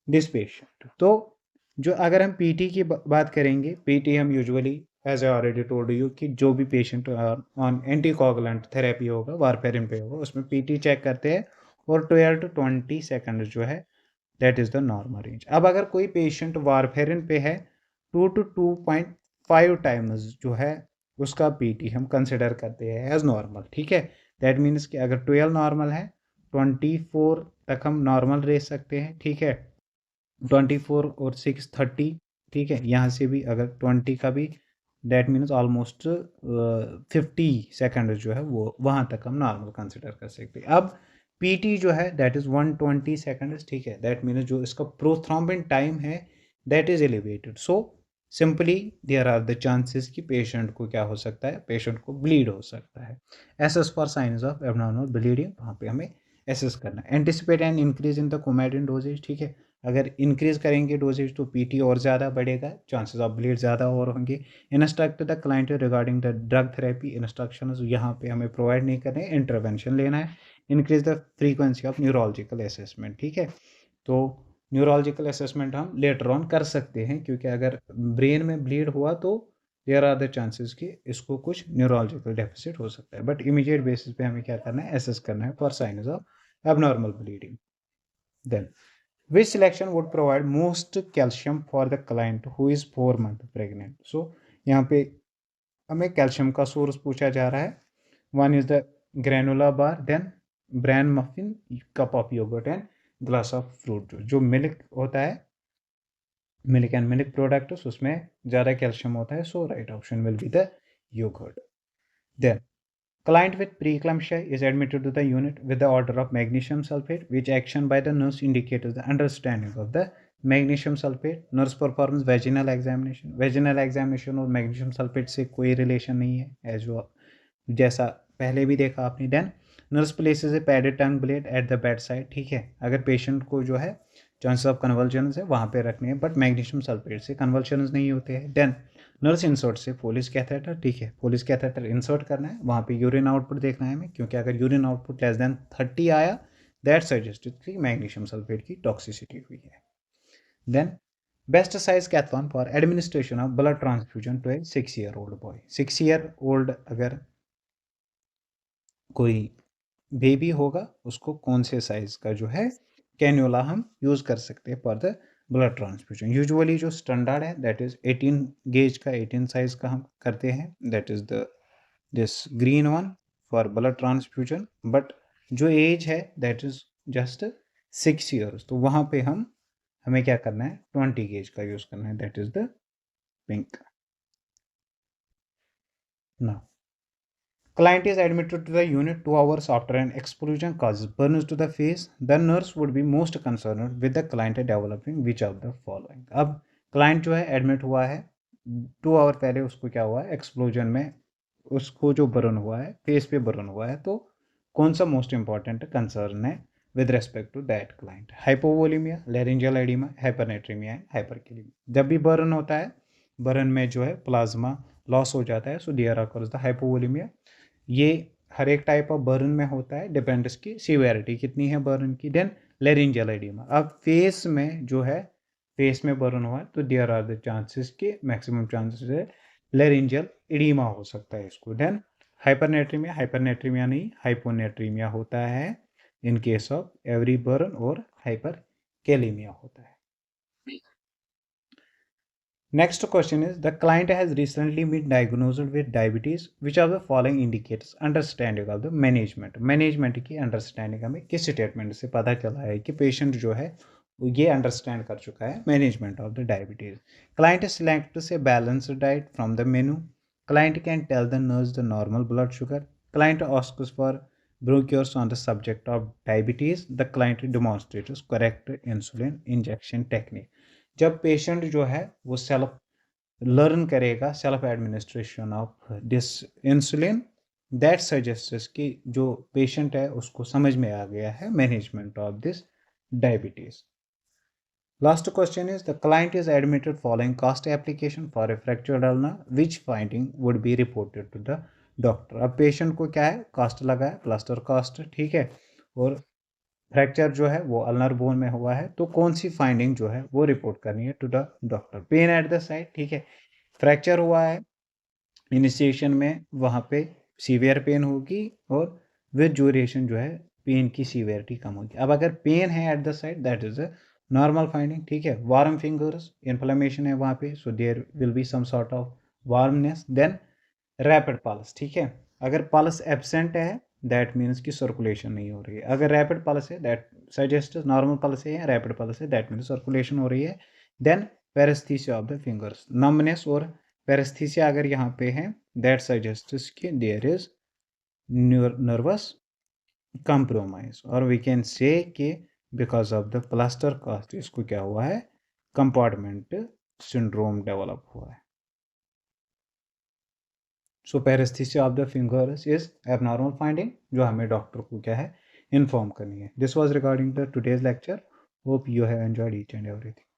this patient. तो जो अगर हम पीटी की बात करेंगे, पीटी हम usually as I already told you कि जो भी पेशेंट ऑन एंटीकोगुलेंट थेरेपी होगा, वारफेरिन पे होगा, उसमें पीटी चेक करते हैं और 12 to 20 सेकंड जो है that is the normal range. अब अगर कोई पेशेंट वारफेरिन पे है 2 to 2.5 टाइम्स जो है उसका पीटी हम कंसिडर करते हैं एज नॉर्मल, ठीक है। दैट मीन्स कि अगर 12 नॉर्मल है 24 तक हम नॉर्मल रह सकते हैं, ठीक है, 24 और 6 30, ठीक है, यहाँ से भी अगर 20 का भी, दैट मीन्स ऑलमोस्ट 50 सेकंड जो है वो वहाँ तक हम नॉर्मल कंसिडर कर सकते हैं। अब पीटी जो है दैट इज़ 120 सेकंड्स, ठीक है, दैट मीन्स जो इसका प्रोथ्रोम्बिन टाइम है that is elevated. So simply there are the chances कि पेशेंट को क्या हो सकता है, पेशेंट को ब्लीड हो सकता है। Assess for signs of abnormal bleeding, वहाँ पे हमें एसेस करना है। Anticipate and increase in the Coumadin dosages, ठीक है, अगर इंक्रीज करेंगे डोजेज तो पीटी और ज़्यादा बढ़ेगा, चांसेस ऑफ ब्लीड ज़्यादा और होंगे। Instruct the client regarding the drug therapy, instructions यहाँ पे हमें प्रोवाइड नहीं करने, इंटरवेंशन लेना है। Increase the frequency of neurological assessment, ठीक है, तो न्यूरोलॉजिकल असेसमेंट हम लेटर ऑन कर सकते हैं, क्योंकि अगर ब्रेन में ब्लीड हुआ तो देयर आर द चांसेस कि इसको कुछ न्यूरोलॉजिकल डेफिसिट हो सकता है। बट इमीडिएट बेसिस पे हमें क्या करना है, एसेस करना है for signs of abnormal bleeding. Then which selection would provide most calcium for the client who is 4 month pregnant। so यहाँ पे हमें कैल्शियम का सोर्स पूछा जा रहा है। One is the granola bar, then bran muffin, cup of yogurt and glass of fruit juice. जो milk होता है, मिल्क एंड मिल्क प्रोडक्ट्स, उसमें ज़्यादा कैल्शियम होता है, so right option will be the yogurt. Then client with preeclampsia is admitted to the unit with the order of magnesium sulfate, which action by the nurse indicates the understanding of the magnesium sulphate, nurse performance vaginal examination. Vaginal examination और magnesium sulphate से कोई relation नहीं है, as जैसा पहले भी देखा आपने। Then nurse places a padded tongue blade at the bedside, ठीक है, अगर पेशेंट को जो है चांसेस ऑफ कन्वल्जन है वहाँ पे रखने हैं, बट मैग्नीशियम सल्फेट से कन्वल्जन नहीं होते हैं। देन नर्स इंसर्ट से पोलिस कैथेटर, ठीक है, पोलिस कैथेटर इंसर्ट करना है, वहाँ पे यूरिन आउटपुट देखना है हमें, क्योंकि अगर यूरिन आउटपुट लेस देन 30 आया दैट सजेस्टेड कि मैग्नीशियम सल्फेट की टॉक्सिसिटी हुई है। Then best size Cathlon for administration of blood transfusion to a 6-year-old boy. 6-year-old अगर कोई बेबी होगा उसको कौन से साइज का जो है कैन्यूला हम यूज कर सकते हैं for the blood transfusion. Usually जो स्टैंडर्ड है दैट इज 18 गेज का, 18 साइज का हम करते हैं, that is the this green one for blood transfusion. But जो एज है दैट इज जस्ट 6 years, तो वहाँ पे हमें क्या करना है, 20 गेज का यूज करना है, that is the pink. Now client is admitted to the unit 2 hours after an explosion causes burns to the face. The nurse would be most concerned with the client developing which of the following. अब client जो है admit हुआ है 2 our पहले, उसको क्या हुआ है, एक्सप्लोजन में उसको जो बर्न हुआ है, फेस पे बर्न हुआ है, तो कौन सा मोस्ट इंपॉर्टेंट कंसर्न है with respect to that client? Hypovolaemia, laryngeal oedema, hypernatraemia, hyperkalaemia. जब भी बर्न होता है, बर्न में जो है प्लाज्मा लॉस हो जाता है, so there occurs the hypovolaemia. ये हर एक टाइप ऑफ बर्न में होता है, डिपेंड्स की सीवियरिटी कितनी है बर्न की। देन लेरिंजियल एडिमा, अब फेस में जो है, फेस में बर्न हुआ है तो देयर आर द चांसेस के मैक्सिमम चांसेस है लेरिंजियल एडिमा हो सकता है इसको। देन हाइपरनेट्रीमिया, हाइपरनेट्रीमिया नहीं हाइपोनेट्रीमिया होता है इन केस ऑफ एवरी बर्न, और हाइपरकेलेमिया होता है। Next question is, the client has recently been diagnosed with diabetes. Which of the following indicates understanding of the management? Management की understanding हमें किस statement से पता चला है कि patient जो है वो ये understand कर चुका है management of the diabetes. Client selects a balanced diet from the menu. Client can tell the nurse the normal blood sugar. Client asks for brochures on the subject of diabetes. The client demonstrates correct insulin injection technique. जब patient जो है वो self learn करेगा self administration of this insulin, that suggests कि जो patient है उसको समझ में आ गया है management of this diabetes. Last question is, the client is admitted following cast application for a fractured ulna, which finding would be reported to the doctor. अब पेशेंट को क्या है, कास्ट लगा है, प्लास्टर कास्ट, ठीक है, और फ्रैक्चर जो है वो अल्नर बोन में हुआ है, तो कौन सी फाइंडिंग जो है वो रिपोर्ट करनी है to the doctor. Pain at the site, ठीक है, फ्रैक्चर हुआ है इनिशिएशन में, वहाँ पे सीवियर पेन होगी और विद ड्यूरेशन जो है पेन की सीवियरिटी कम होगी। अब अगर पेन है at the site that is a normal finding, ठीक है। वार्म फिंगर्स, इन्फ्लेमेशन है वहाँ पे, so there will be some sort of warmness. Then rapid pulse, ठीक है, अगर पल्स एब्सेंट है दैट मीन्स की सर्कुलेशन नहीं हो रही है। अगर रैपिड पल्स है दैट सजेस्ट नॉर्मल पल्स है, रैपिड पल्स है दैट मीन्स सर्कुलेशन हो रही है। Then paraesthesia of the fingers, numbness और पैरेस्थीसिया अगर यहाँ पे है दैट सजेस्ट्स कि देयर इज नर्वस कंप्रोमाइज, और वी कैन से कि because of the plaster cast इसको क्या हुआ है, कंपार्टमेंट सिंड्रोम डेवलप हुआ है। So paraesthesia of the fingers is abnormal finding जो हमें डॉक्टर को क्या है इन्फॉर्म करनी है। This was regarding the today's lecture. Hope you have enjoyed each and everything.